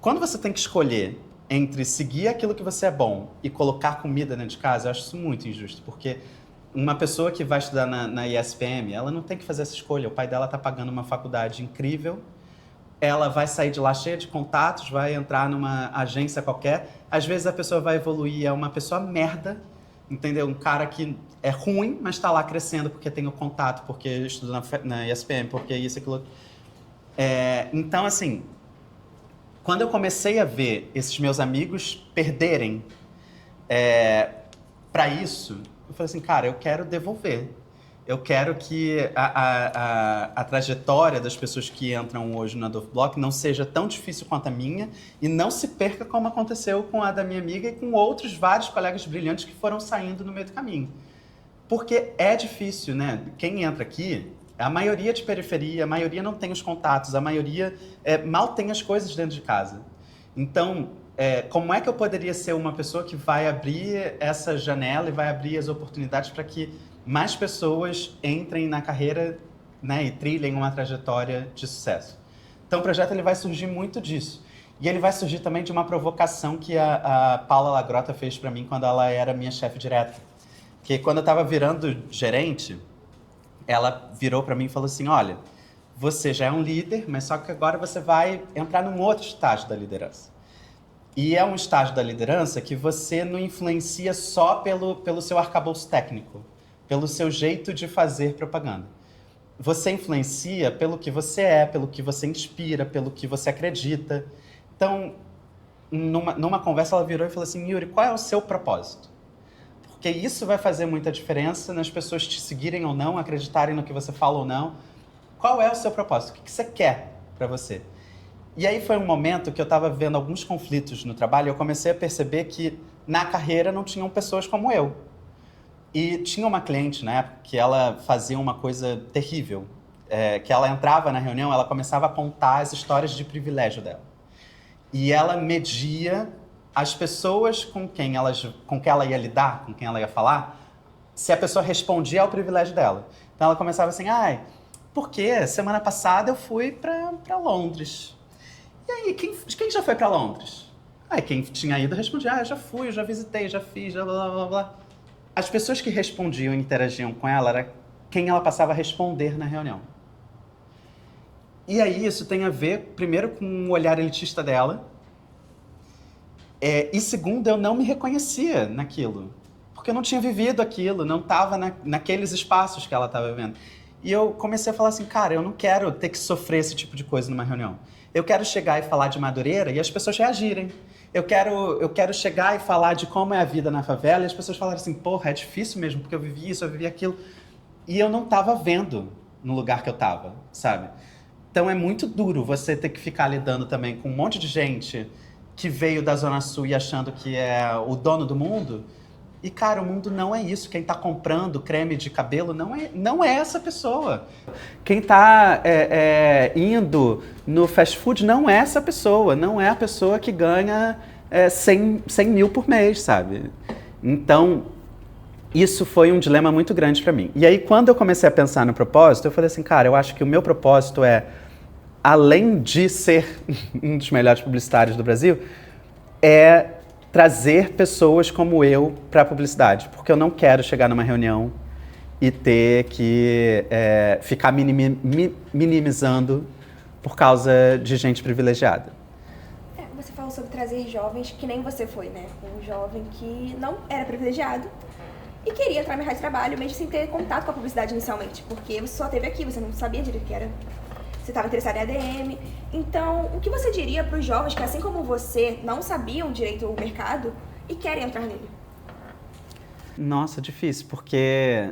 quando você tem que escolher entre seguir aquilo que você é bom e colocar comida dentro de casa, eu acho isso muito injusto, porque uma pessoa que vai estudar na ISPM, ela não tem que fazer essa escolha. O pai dela está pagando uma faculdade incrível, ela vai sair de lá cheia de contatos, vai entrar numa agência qualquer, às vezes a pessoa vai evoluir, é uma pessoa merda, entendeu? Um cara que é ruim, mas está lá crescendo porque tem o contato, porque estudou na ISPM, porque isso, aquilo. Então, assim, quando eu comecei a ver esses meus amigos perderem para isso, eu falei assim, cara, eu quero devolver. Eu quero que a trajetória das pessoas que entram hoje no Adolph Bloch não seja tão difícil quanto a minha e não se perca como aconteceu com a da minha amiga e com outros vários colegas brilhantes que foram saindo no meio do caminho. Porque é difícil, né? Quem entra aqui, a maioria de periferia, a maioria não tem os contatos, a maioria mal tem as coisas dentro de casa. Então, como é que eu poderia ser uma pessoa que vai abrir essa janela e vai abrir as oportunidades para que mais pessoas entrem na carreira, né, e trilhem uma trajetória de sucesso? Então, o projeto ele vai surgir muito disso. E ele vai surgir também de uma provocação que a Paula Lagrota fez para mim quando ela era minha chefe direta. Que quando eu estava virando gerente, ela virou para mim e falou assim, olha, você já é um líder, mas só que agora você vai entrar num outro estágio da liderança. E é um estágio da liderança que você não influencia só pelo seu arcabouço técnico, pelo seu jeito de fazer propaganda. Você influencia pelo que você é, pelo que você inspira, pelo que você acredita. Então, numa conversa, ela virou e falou assim, Yuri, qual é o seu propósito? Porque isso vai fazer muita diferença nas pessoas te seguirem ou não, acreditarem no que você fala ou não. Qual é o seu propósito? O que você quer para você? E aí foi um momento que eu estava vendo alguns conflitos no trabalho e eu comecei a perceber que na carreira não tinham pessoas como eu. E tinha uma cliente, né, que ela fazia uma coisa terrível. Que ela entrava na reunião, ela começava a contar as histórias de privilégio dela. E ela media as pessoas com quem ela ia lidar, com quem ela ia falar, se a pessoa respondia ao privilégio dela. Então ela começava assim, porque semana passada eu fui para Londres. E aí, quem já foi para Londres? Aí quem tinha ido respondia, eu já fui, eu já visitei, já fiz, blá, blá, blá, blá. As pessoas que respondiam e interagiam com ela era quem ela passava a responder na reunião. E aí isso tem a ver, primeiro, com o olhar elitista dela, e segundo, eu não me reconhecia naquilo, porque eu não tinha vivido aquilo, não estava naqueles espaços que ela estava vivendo. E eu comecei a falar assim, cara, eu não quero ter que sofrer esse tipo de coisa numa reunião. Eu quero chegar e falar de Madureira e as pessoas reagirem. Eu quero chegar e falar de como é a vida na favela e as pessoas falarem assim, porra, é difícil mesmo, porque eu vivi isso, eu vivi aquilo. E eu não estava vendo no lugar que eu estava, sabe? Então é muito duro você ter que ficar lidando também com um monte de gente que veio da Zona Sul e achando que é o dono do mundo. E, cara, o mundo não é isso. Quem tá comprando creme de cabelo não é essa pessoa. Quem tá indo no fast food não é essa pessoa. Não é a pessoa que ganha 100 mil por mês, sabe? Então, isso foi um dilema muito grande para mim. E aí, quando eu comecei a pensar no propósito, eu falei assim, cara, eu acho que o meu propósito além de ser um dos melhores publicitários do Brasil, trazer pessoas como eu para a publicidade, porque eu não quero chegar numa reunião e ter que ficar minimizando por causa de gente privilegiada. Você falou sobre trazer jovens que nem você foi, né? Um jovem que não era privilegiado e queria entrar no mercado de trabalho, mesmo sem ter contato com a publicidade inicialmente, porque você só esteve aqui, você não sabia direito o que era, você estava interessado em ADM. Então, o que você diria para os jovens que, assim como você, não sabiam direito o mercado e querem entrar nele? Nossa, difícil, porque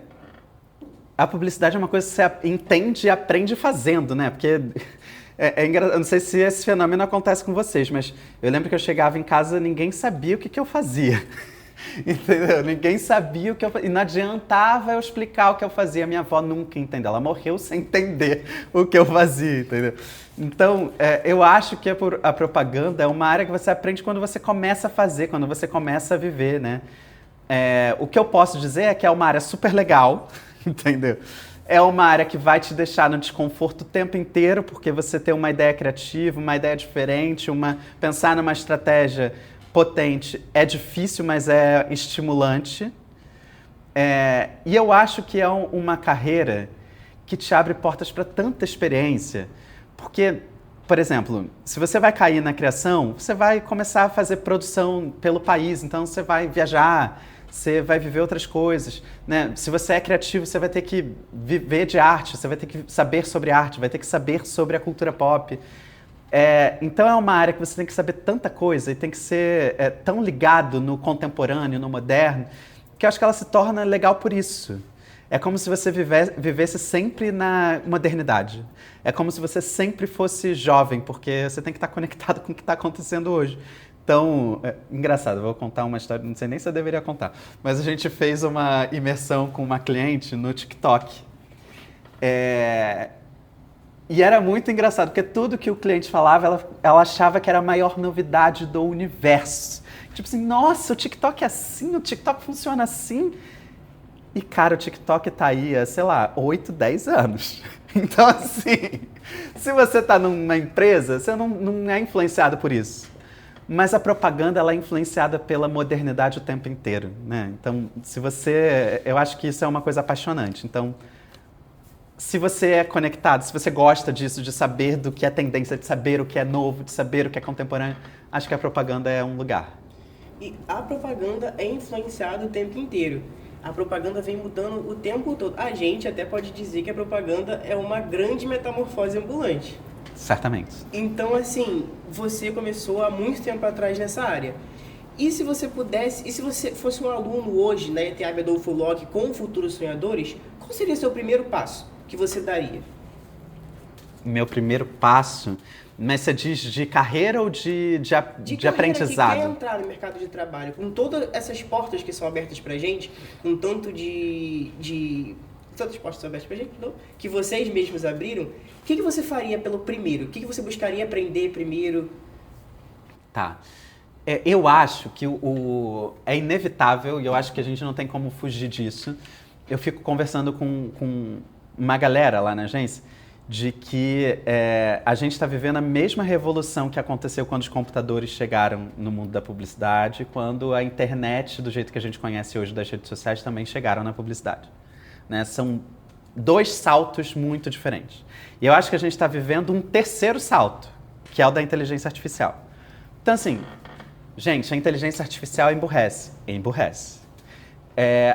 a publicidade é uma coisa que você entende e aprende fazendo, né? Porque engraçado, eu não sei se esse fenômeno acontece com vocês, mas eu lembro que eu chegava em casa e ninguém sabia o que eu fazia. Entendeu? Ninguém sabia o que eu fazia. E não adiantava eu explicar o que eu fazia. Minha avó nunca entendeu. Ela morreu sem entender o que eu fazia, entendeu? Então, eu acho que a propaganda é uma área que você aprende quando você começa a fazer, quando você começa a viver, né? O que eu posso dizer é que é uma área super legal, entendeu? É uma área que vai te deixar no desconforto o tempo inteiro, porque você tem uma ideia criativa, uma ideia diferente, pensar numa estratégia potente é difícil, mas é estimulante. E eu acho que é uma carreira que te abre portas para tanta experiência, porque, por exemplo, se você vai cair na criação, você vai começar a fazer produção pelo país, então você vai viajar, você vai viver outras coisas, né? Se você é criativo, você vai ter que viver de arte, você vai ter que saber sobre arte, vai ter que saber sobre a cultura pop. Então é uma área que você tem que saber tanta coisa e tem que ser tão ligado no contemporâneo, no moderno, que eu acho que ela se torna legal por isso. É como se você vivesse sempre na modernidade. É como se você sempre fosse jovem, porque você tem que estar conectado com o que está acontecendo hoje. Então, engraçado, vou contar uma história, não sei nem se eu deveria contar, mas a gente fez uma imersão com uma cliente no TikTok. E era muito engraçado, porque tudo que o cliente falava, ela achava que era a maior novidade do universo. Tipo assim, nossa, o TikTok é assim, o TikTok funciona assim. E, cara, o TikTok tá aí há, sei lá, 8, 10 anos. Então, assim, se você tá numa empresa, você não é influenciado por isso. Mas a propaganda, ela é influenciada pela modernidade o tempo inteiro, né? Então, eu acho que isso é uma coisa apaixonante. Então, se você é conectado, se você gosta disso, de saber do que é tendência, de saber o que é novo, de saber o que é contemporâneo, acho que a propaganda é um lugar. E a propaganda é influenciada o tempo inteiro. A propaganda vem mudando o tempo todo. A gente até pode dizer que a propaganda é uma grande metamorfose ambulante. Certamente. Então, assim, você começou há muito tempo atrás nessa área. E se você fosse um aluno hoje na ETH Adolfo Locke com Futuros Sonhadores, qual seria o seu primeiro passo que você daria? Meu primeiro passo? Mas você diz de carreira ou de aprendizado? Que quer entrar no mercado de trabalho, com todas essas portas que são abertas pra gente, com tanto tantas portas são abertas pra gente, não? Que vocês mesmos abriram, o que você faria pelo primeiro? O que você buscaria aprender primeiro? Tá. Eu acho que é inevitável, e eu acho que a gente não tem como fugir disso. Eu fico conversando com uma galera lá na agência, de que a gente está vivendo a mesma revolução que aconteceu quando os computadores chegaram no mundo da publicidade, quando a internet, do jeito que a gente conhece hoje das redes sociais, também chegaram na publicidade. Né? São dois saltos muito diferentes. E eu acho que a gente está vivendo um terceiro salto, que é o da inteligência artificial. Então, assim, gente, a inteligência artificial emburrece. Emburrece.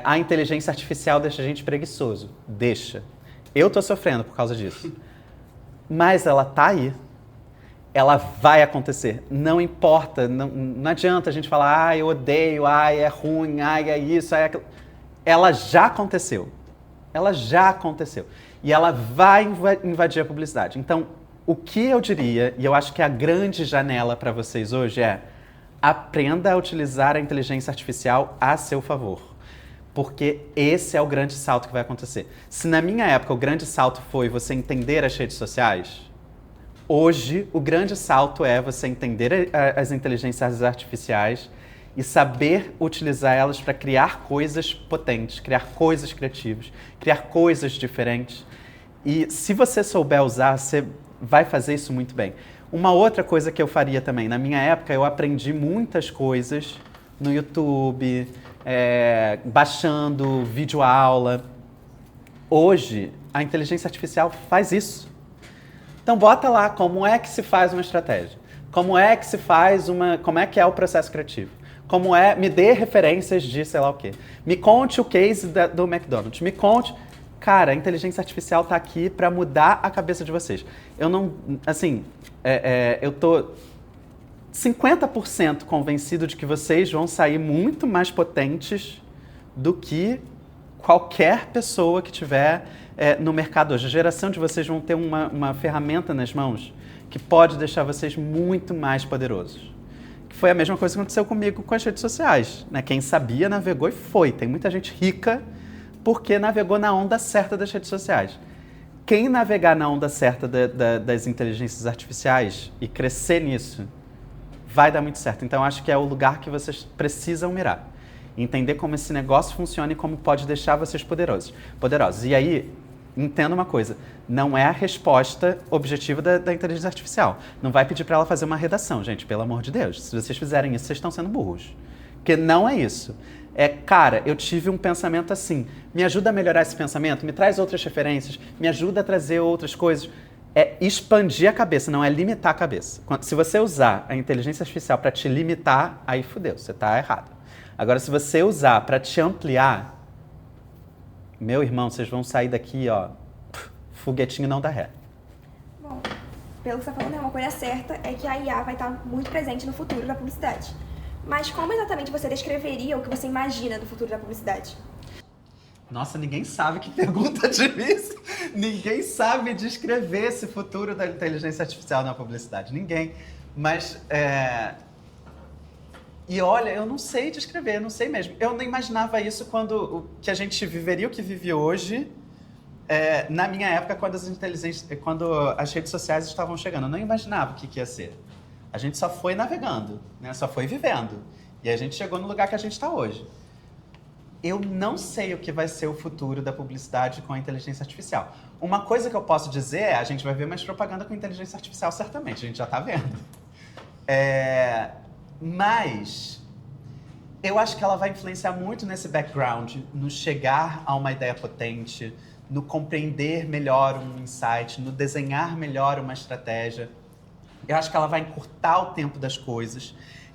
A inteligência artificial deixa a gente preguiçoso. Deixa. Eu tô sofrendo por causa disso. Mas ela tá aí. Ela vai acontecer. Não importa. Não adianta a gente falar, eu odeio, é ruim, é isso, é aquilo. Ela já aconteceu. Ela já aconteceu. E ela vai invadir a publicidade. Então, o que eu diria, e eu acho que a grande janela para vocês hoje aprenda a utilizar a inteligência artificial a seu favor. Porque esse é o grande salto que vai acontecer. Se na minha época o grande salto foi você entender as redes sociais, hoje o grande salto é você entender as inteligências artificiais e saber utilizar elas para criar coisas potentes, criar coisas criativas, criar coisas diferentes. E se você souber usar, você vai fazer isso muito bem. Uma outra coisa que eu faria também, na minha época eu aprendi muitas coisas no YouTube, baixando videoaula. Hoje, a inteligência artificial faz isso. Então, bota lá como é que se faz uma estratégia, como é que é o processo criativo, como é, me dê referências de sei lá o quê. Me conte o case do McDonald's, me conte... Cara, a inteligência artificial tá aqui para mudar a cabeça de vocês. Eu não, assim, eu tô 50% convencido de que vocês vão sair muito mais potentes do que qualquer pessoa que tiver no mercado hoje. A geração de vocês vão ter uma ferramenta nas mãos que pode deixar vocês muito mais poderosos. Que foi a mesma coisa que aconteceu comigo com as redes sociais, né? Quem sabia, navegou e foi. Tem muita gente rica porque navegou na onda certa das redes sociais. Quem navegar na onda certa das inteligências artificiais e crescer nisso, vai dar muito certo. Então, acho que é o lugar que vocês precisam mirar. Entender como esse negócio funciona e como pode deixar vocês poderosos. E aí, entenda uma coisa, não é a resposta objetiva da inteligência artificial. Não vai pedir para ela fazer uma redação, gente, pelo amor de Deus. Se vocês fizerem isso, vocês estão sendo burros. Porque não é isso. Cara, eu tive um pensamento assim, me ajuda a melhorar esse pensamento, me traz outras referências, me ajuda a trazer outras coisas. É expandir a cabeça, não é limitar a cabeça. Se você usar a inteligência artificial para te limitar, aí fudeu, você está errado. Agora, se você usar para te ampliar, meu irmão, vocês vão sair daqui, ó, foguetinho não dá ré. Bom, pelo que você está falando, uma coisa certa é que a IA vai estar muito presente no futuro da publicidade. Mas como exatamente você descreveria o que você imagina do futuro da publicidade? Nossa, ninguém sabe que pergunta difícil. Ninguém sabe descrever esse futuro da inteligência artificial na publicidade. Ninguém. Mas, E olha, eu não sei descrever, não sei mesmo. Eu não imaginava isso que a gente viveria o que vive hoje, na minha época, quando as redes sociais estavam chegando. Eu não imaginava o que ia ser. A gente só foi navegando, né? Só foi vivendo. E a gente chegou no lugar que a gente está hoje. Eu não sei o que vai ser o futuro da publicidade com a inteligência artificial. Uma coisa que eu posso dizer a gente vai ver mais propaganda com inteligência artificial, certamente. A gente já está vendo. Mas eu acho que ela vai influenciar muito nesse background, no chegar a uma ideia potente, no compreender melhor um insight, no desenhar melhor uma estratégia. Eu acho que ela vai encurtar o tempo das coisas.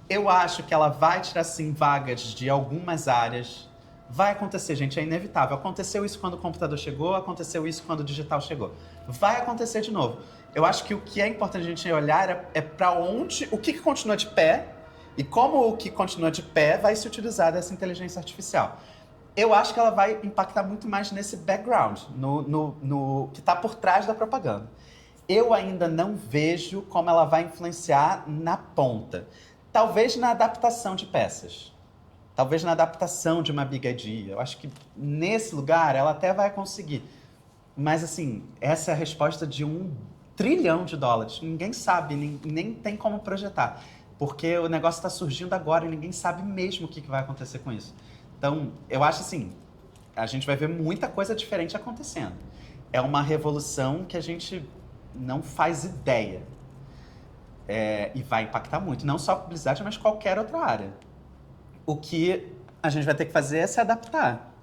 Eu acho que ela vai tirar, sim, vagas de algumas áreas. Vai acontecer, gente, é inevitável. Aconteceu isso quando o computador chegou, aconteceu isso quando o digital chegou. Vai acontecer de novo. Eu acho que o que é importante a gente olhar é para onde, o que continua de pé e como o que continua de pé vai se utilizar dessa inteligência artificial. Eu acho que ela vai impactar muito mais nesse background, no que está por trás da propaganda. Eu ainda não vejo como ela vai influenciar na ponta. Talvez na adaptação de peças. Talvez na adaptação de uma Big Idea. Eu acho que nesse lugar ela até vai conseguir. Mas, assim, essa é a resposta de $1 trilhão. Ninguém sabe, nem tem como projetar. Porque o negócio está surgindo agora e ninguém sabe mesmo o que vai acontecer com isso. Então, eu acho assim, a gente vai ver muita coisa diferente acontecendo. É uma revolução que a gente não faz ideia. E vai impactar muito, não só a publicidade, mas qualquer outra área. O que a gente vai ter que fazer é se adaptar.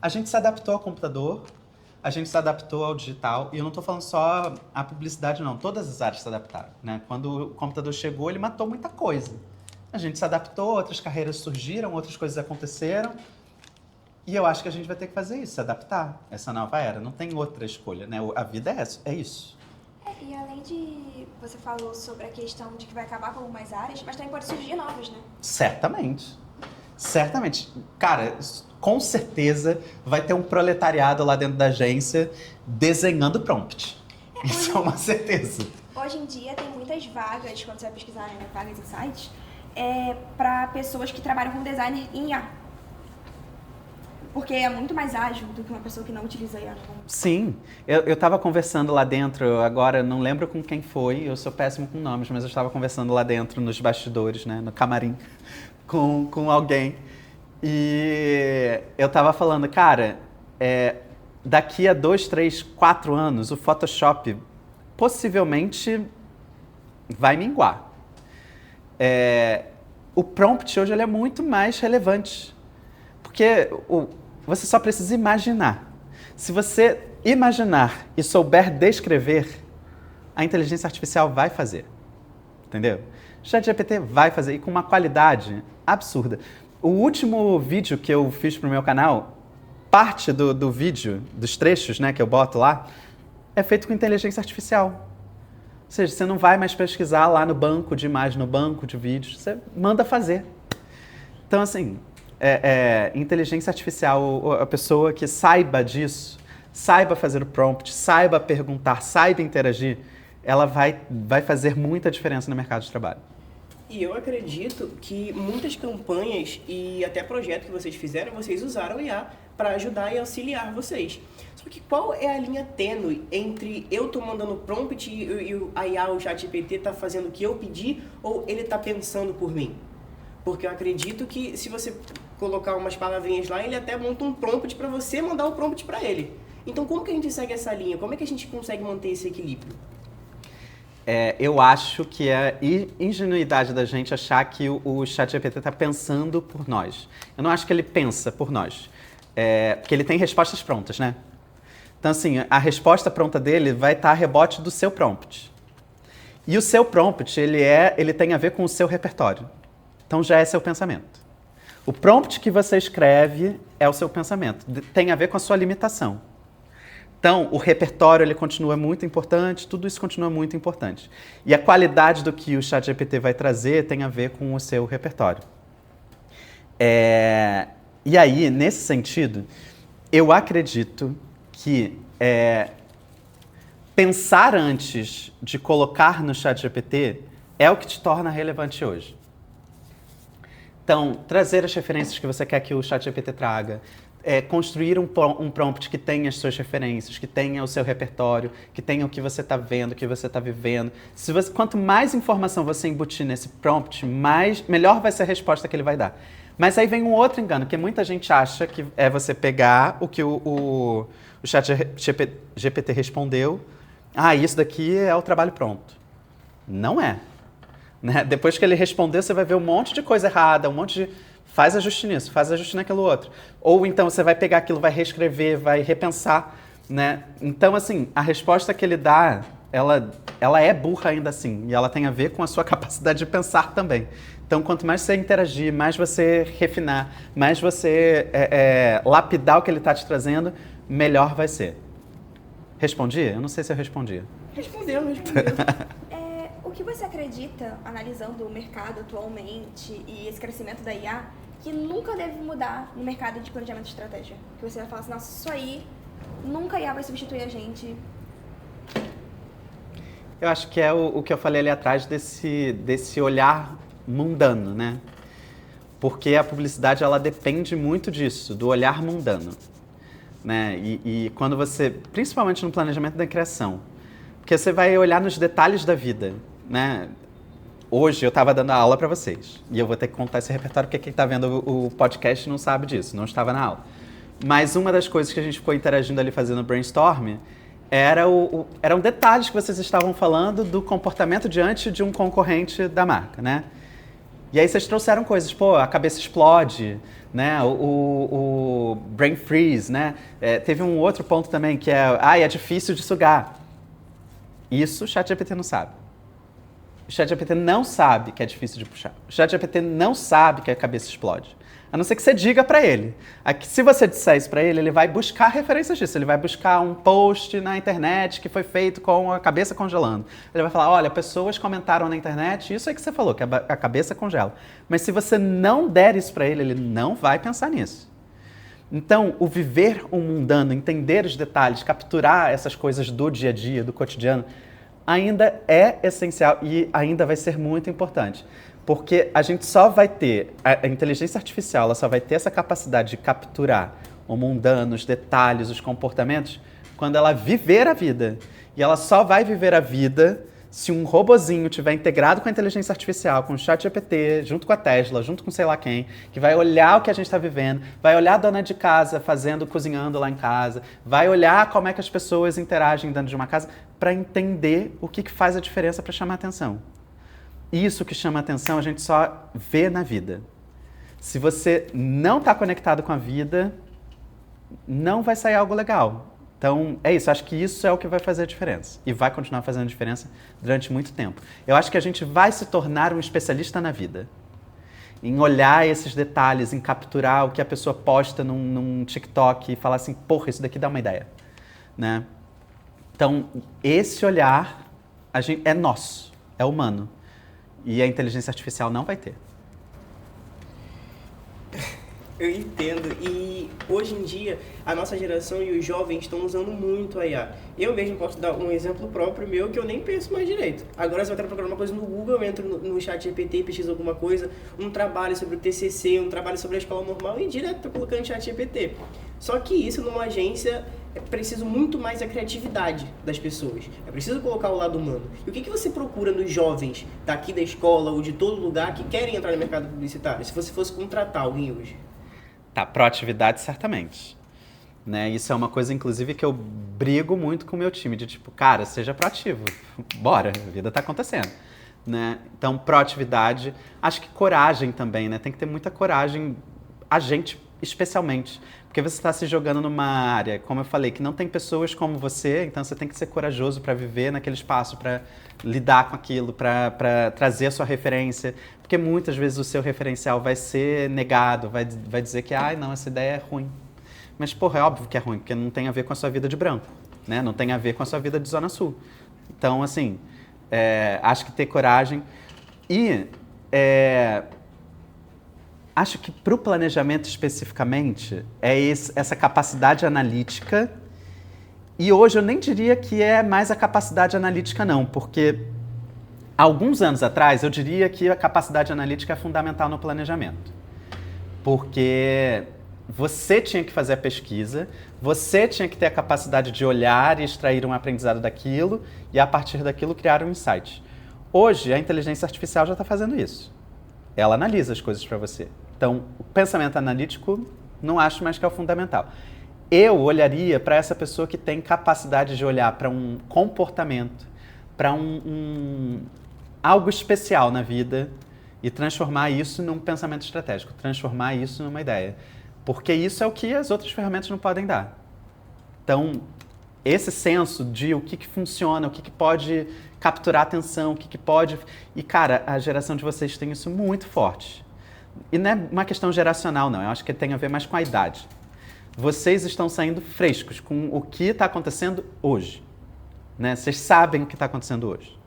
A gente se adaptou ao computador, a gente se adaptou ao digital, e eu não estou falando só a publicidade, não. Todas as áreas se adaptaram, né? Quando o computador chegou, ele matou muita coisa. A gente se adaptou, outras carreiras surgiram, outras coisas aconteceram, e eu acho que a gente vai ter que fazer isso, se adaptar a essa nova era. Não tem outra escolha, né? A vida é isso. E além de... Você falou sobre a questão de que vai acabar com algumas áreas, mas também pode surgir novas, né? Certamente. Certamente. Cara, com certeza vai ter um proletariado lá dentro da agência desenhando prompt. Isso é uma certeza. Hoje em dia tem muitas vagas, quando você vai pesquisar, né, vagas em sites, para pessoas que trabalham como designer em IA. Porque é muito mais ágil do que uma pessoa que não utiliza IA. Sim. Eu estava conversando lá dentro, agora não lembro com quem foi, eu sou péssimo com nomes, mas eu estava conversando lá dentro, nos bastidores, né, no camarim, com alguém. E eu estava falando, cara, daqui a 2, 3, 4 anos, o Photoshop possivelmente vai minguar. O prompt hoje ele é muito mais relevante. Porque você só precisa imaginar. Se você imaginar e souber descrever, a inteligência artificial vai fazer. Entendeu? O ChatGPT vai fazer, e com uma qualidade absurda. O último vídeo que eu fiz pro meu canal, parte do vídeo, dos trechos, né, que eu boto lá, é feito com inteligência artificial. Ou seja, você não vai mais pesquisar lá no banco de imagens, no banco de vídeos, você manda fazer. Então, assim, inteligência artificial, a pessoa que saiba disso, saiba fazer o prompt, saiba perguntar, saiba interagir, ela vai fazer muita diferença no mercado de trabalho. E eu acredito que muitas campanhas e até projetos que vocês fizeram, vocês usaram IA para ajudar e auxiliar vocês. Só que qual é a linha tênue entre eu tô mandando prompt e a IA, o ChatGPT, tá fazendo o que eu pedi ou ele tá pensando por mim? Porque eu acredito que se você colocar umas palavrinhas lá, ele até monta um prompt para você mandar o prompt para ele. Então como que a gente segue essa linha? Como é que a gente consegue manter esse equilíbrio? Eu acho que é ingenuidade da gente achar que o ChatGPT está pensando por nós. Eu não acho que ele pensa por nós. Porque ele tem respostas prontas, né? Então, assim, a resposta pronta dele vai estar a rebote do seu prompt. E o seu prompt, ele tem a ver com o seu repertório. Então, já é seu pensamento. O prompt que você escreve é o seu pensamento. Tem a ver com a sua limitação. Então, o repertório ele continua muito importante, tudo isso continua muito importante. E a qualidade do que o ChatGPT vai trazer tem a ver com o seu repertório. E aí, nesse sentido, eu acredito que pensar antes de colocar no ChatGPT é o que te torna relevante hoje. Então, trazer as referências que você quer que o ChatGPT traga, construir um prompt que tenha as suas referências, que tenha o seu repertório, que tenha o que você está vendo, o que você está vivendo. Quanto mais informação você embutir nesse prompt, melhor vai ser a resposta que ele vai dar. Mas aí vem um outro engano, que muita gente acha que é você pegar o que o ChatGPT respondeu, isso daqui é o trabalho pronto. Não é. Né? Depois que ele respondeu, você vai ver um monte de coisa errada, um monte de... Faz ajuste nisso, faz ajuste naquilo outro. Ou então você vai pegar aquilo, vai reescrever, vai repensar, né? Então, assim, a resposta que ele dá, ela é burra ainda assim. E ela tem a ver com a sua capacidade de pensar também. Então, quanto mais você interagir, mais você refinar, mais você lapidar o que ele está te trazendo, melhor vai ser. Respondi? Eu não sei se eu respondi. Respondeu. O que você acredita, analisando o mercado atualmente e esse crescimento da IA, que nunca deve mudar no mercado de planejamento de estratégia? Que você vai falar assim, nossa, isso aí, nunca a IA vai substituir a gente. Eu acho que é o que eu falei ali atrás desse olhar mundano, né? Porque a publicidade, ela depende muito disso, do olhar mundano, né? E quando você, principalmente no planejamento da criação, porque você vai olhar nos detalhes da vida, né? Hoje eu estava dando a aula para vocês e eu vou ter que contar esse repertório porque quem está vendo o podcast não sabe disso, não estava na aula. Mas uma das coisas que a gente ficou interagindo ali fazendo brainstorm eram detalhes que vocês estavam falando do comportamento diante de um concorrente da marca, né? E aí vocês trouxeram coisas, a cabeça explode, né? O brain freeze, né? Teve um outro ponto também que é difícil de sugar. Isso o ChatGPT não sabe. O ChatGPT não sabe que é difícil de puxar. O ChatGPT não sabe que a cabeça explode. A não ser que você diga para ele. Se você disser isso para ele, ele vai buscar referências disso. Ele vai buscar um post na internet que foi feito com a cabeça congelando. Ele vai falar, olha, pessoas comentaram na internet, isso aí que você falou, que a cabeça congela. Mas se você não der isso para ele, ele não vai pensar nisso. Então, o viver o mundano, entender os detalhes, capturar essas coisas do dia a dia, do cotidiano, ainda é essencial e ainda vai ser muito importante. Porque a gente só vai ter, a inteligência artificial, ela só vai ter essa capacidade de capturar o mundano, os detalhes, os comportamentos, quando ela viver a vida. E ela só vai viver a vida se um robozinho tiver integrado com a inteligência artificial, com o ChatGPT, junto com a Tesla, junto com sei lá quem, que vai olhar o que a gente está vivendo, vai olhar a dona de casa cozinhando lá em casa, vai olhar como é que as pessoas interagem dentro de uma casa para entender o que faz a diferença para chamar atenção. Isso que chama atenção a gente só vê na vida. Se você não está conectado com a vida, não vai sair algo legal. Então, é isso. Acho que isso é o que vai fazer a diferença. E vai continuar fazendo diferença durante muito tempo. Eu acho que a gente vai se tornar um especialista na vida. Em olhar esses detalhes, em capturar o que a pessoa posta num TikTok e falar assim, porra, isso daqui dá uma ideia. Né? Então, esse olhar é nosso, é humano. E a inteligência artificial não vai ter. Eu entendo, e hoje em dia a nossa geração e os jovens estão usando muito a IA. Eu mesmo posso dar um exemplo próprio meu que eu nem penso mais direito. Agora se eu quero procurar uma coisa no Google, eu entro no chat GPT, pesquiso alguma coisa, um trabalho sobre o TCC, um trabalho sobre a escola normal e direto estou colocando no chat GPT. Só que isso numa agência é preciso muito mais a criatividade das pessoas. É preciso colocar o lado humano. E o que você procura nos jovens daqui da escola ou de todo lugar que querem entrar no mercado publicitário? Se você fosse contratar alguém hoje? Tá, proatividade certamente. Né? Isso é uma coisa, inclusive, que eu brigo muito com o meu time, de tipo, cara, seja proativo, bora, a vida tá acontecendo. Né? Então, proatividade, acho que coragem também, né? Tem que ter muita coragem, a gente especialmente, porque você está se jogando numa área, como eu falei, que não tem pessoas como você, então você tem que ser corajoso para viver naquele espaço, para lidar com aquilo, para trazer a sua referência, porque muitas vezes o seu referencial vai ser negado, vai dizer que, ai, não, essa ideia é ruim. Mas, porra, é óbvio que é ruim, porque não tem a ver com a sua vida de branco, né? Não tem a ver com a sua vida de Zona Sul. Então, assim, acho que ter coragem e... acho que para o planejamento especificamente é essa capacidade analítica, e hoje eu nem diria que é mais a capacidade analítica não, porque há alguns anos atrás eu diria que a capacidade analítica é fundamental no planejamento, porque você tinha que fazer a pesquisa, você tinha que ter a capacidade de olhar e extrair um aprendizado daquilo e a partir daquilo criar um insight. Hoje a inteligência artificial já está fazendo isso, ela analisa as coisas para você. Então, o pensamento analítico não acho mais que é o fundamental. Eu olharia para essa pessoa que tem capacidade de olhar para um comportamento, para algo especial na vida e transformar isso num pensamento estratégico, transformar isso numa ideia. Porque isso é o que as outras ferramentas não podem dar. Então, esse senso de o que funciona, o que pode capturar atenção, o que pode... E, cara, a geração de vocês tem isso muito forte. E não é uma questão geracional, não. Eu acho que tem a ver mais com a idade. Vocês estão saindo frescos com o que está acontecendo hoje. Né? Vocês sabem o que está acontecendo hoje.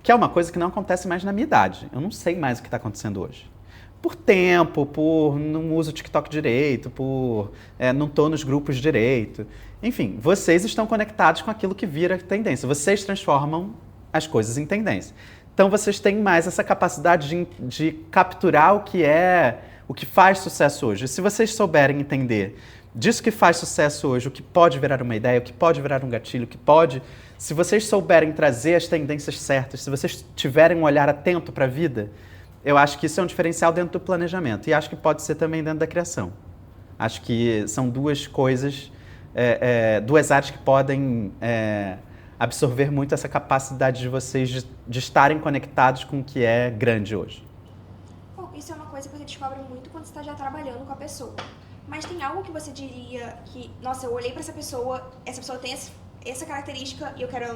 Que é uma coisa que não acontece mais na minha idade. Eu não sei mais o que está acontecendo hoje. Por tempo, por não uso o TikTok direito, por não estou nos grupos direito. Enfim, vocês estão conectados com aquilo que vira tendência. Vocês transformam as coisas em tendência. Então, vocês têm mais essa capacidade de capturar o que faz sucesso hoje. E se vocês souberem entender disso que faz sucesso hoje, o que pode virar uma ideia, o que pode virar um gatilho, o que pode... Se vocês souberem trazer as tendências certas, se vocês tiverem um olhar atento para a vida, eu acho que isso é um diferencial dentro do planejamento. E acho que pode ser também dentro da criação. Acho que são duas coisas, duas áreas que podem... absorver muito essa capacidade de vocês de estarem conectados com o que é grande hoje. Bom, isso é uma coisa que você descobre muito quando você está já trabalhando com a pessoa. Mas tem algo que você diria que, nossa, eu olhei para essa pessoa tem essa característica e eu quero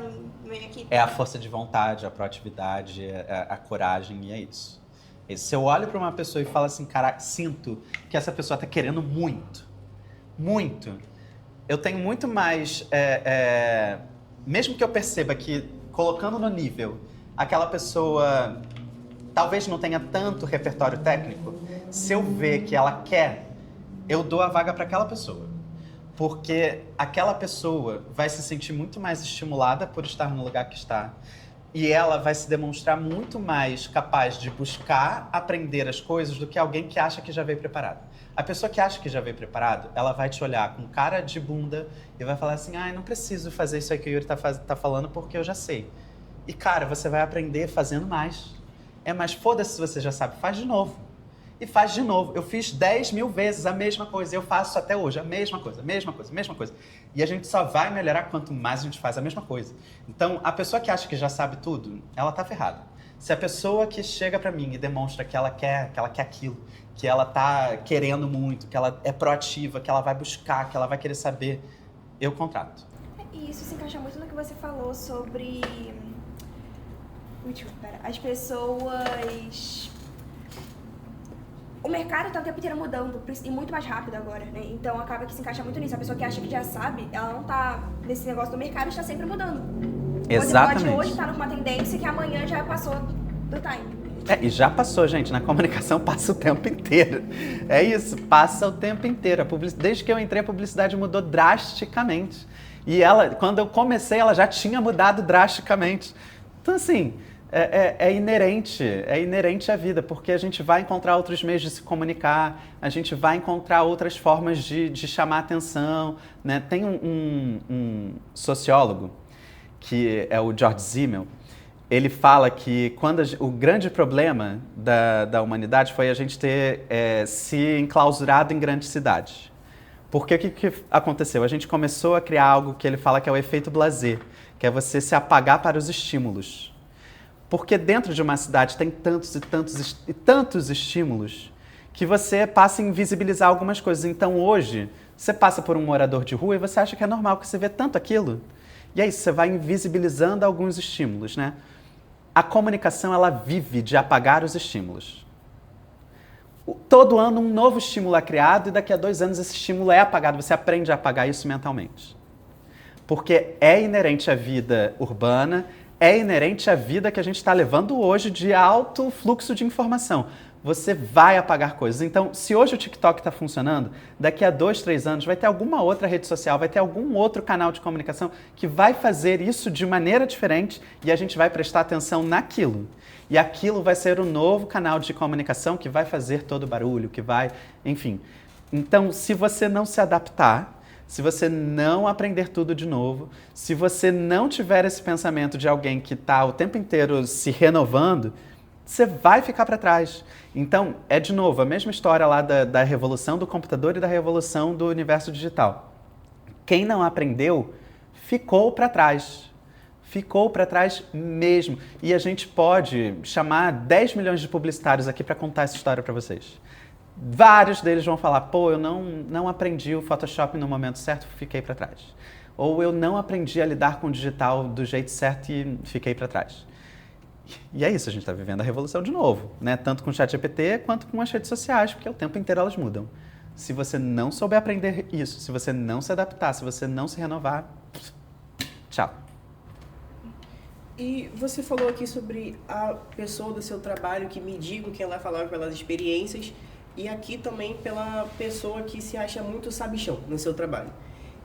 minha equipe? É a força de vontade, a proatividade, a coragem, e é isso. Se eu olho para uma pessoa e falo assim, cara, sinto que essa pessoa está querendo muito, muito, eu tenho muito mais... mesmo que eu perceba que, colocando no nível, aquela pessoa talvez não tenha tanto repertório técnico, se eu ver que ela quer, eu dou a vaga para aquela pessoa. Porque aquela pessoa vai se sentir muito mais estimulada por estar no lugar que está. E ela vai se demonstrar muito mais capaz de buscar aprender as coisas do que alguém que acha que já veio preparado. A pessoa que acha que já veio preparado, ela vai te olhar com cara de bunda e vai falar assim, não preciso fazer isso aí que o Yuri tá falando porque eu já sei. E, cara, você vai aprender fazendo mais. Mas foda-se se você já sabe, faz de novo. E faz de novo. Eu fiz 10 mil vezes a mesma coisa, eu faço até hoje a mesma coisa, mesma coisa, mesma coisa. E a gente só vai melhorar quanto mais a gente faz a mesma coisa. Então, a pessoa que acha que já sabe tudo, ela tá ferrada. Se a pessoa que chega pra mim e demonstra que ela quer aquilo, que ela tá querendo muito, que ela é proativa, que ela vai buscar, que ela vai querer saber, eu contrato. E isso se encaixa muito no que você falou sobre as pessoas. O mercado tá o tempo inteiro mudando e muito mais rápido agora, né? Então acaba que se encaixa muito nisso. A pessoa que acha que já sabe, ela não tá nesse negócio do mercado, está sempre mudando. Exatamente. Você pode hoje estar numa tendência que amanhã já passou do time. E já passou, gente. Na comunicação passa o tempo inteiro. É isso, passa o tempo inteiro. Desde que eu entrei, a publicidade mudou drasticamente. E ela, quando eu comecei, ela já tinha mudado drasticamente. Então, assim, é inerente à vida, porque a gente vai encontrar outros meios de se comunicar, a gente vai encontrar outras formas de chamar atenção, né? Tem um sociólogo, que é o George Simmel. Ele fala que o grande problema da humanidade foi a gente ter se enclausurado em grandes cidades. Porque o que aconteceu? A gente começou a criar algo que ele fala que é o efeito blasé, que é você se apagar para os estímulos. Porque dentro de uma cidade tem tantos e tantos e tantos estímulos que você passa a invisibilizar algumas coisas. Então hoje, você passa por um morador de rua e você acha que é normal, que você vê tanto aquilo. E é isso, você vai invisibilizando alguns estímulos, né? A comunicação, ela vive de apagar os estímulos. Todo ano um novo estímulo é criado e daqui a 2 anos esse estímulo é apagado. Você aprende a apagar isso mentalmente. Porque é inerente à vida urbana, é inerente à vida que a gente está levando hoje de alto fluxo de informação. Você vai apagar coisas. Então, se hoje o TikTok está funcionando, daqui a 2, 3 anos vai ter alguma outra rede social, vai ter algum outro canal de comunicação que vai fazer isso de maneira diferente e a gente vai prestar atenção naquilo. E aquilo vai ser o novo canal de comunicação que vai fazer todo o barulho, que vai... Enfim. Então, se você não se adaptar, se você não aprender tudo de novo, se você não tiver esse pensamento de alguém que está o tempo inteiro se renovando, você vai ficar para trás. Então, de novo, a mesma história lá da revolução do computador e da revolução do universo digital. Quem não aprendeu, ficou para trás. Ficou para trás mesmo. E a gente pode chamar 10 milhões de publicitários aqui para contar essa história para vocês. Vários deles vão falar, pô, eu não aprendi o Photoshop no momento certo, fiquei para trás. Ou eu não aprendi a lidar com o digital do jeito certo e fiquei para trás. E é isso, a gente está vivendo a revolução de novo, né? Tanto com o ChatGPT quanto com as redes sociais, porque o tempo inteiro elas mudam. Se você não souber aprender isso, se você não se adaptar, se você não se renovar, tchau. E você falou aqui sobre a pessoa do seu trabalho que media com quem ela falava pelas experiências e aqui também pela pessoa que se acha muito sabichão no seu trabalho.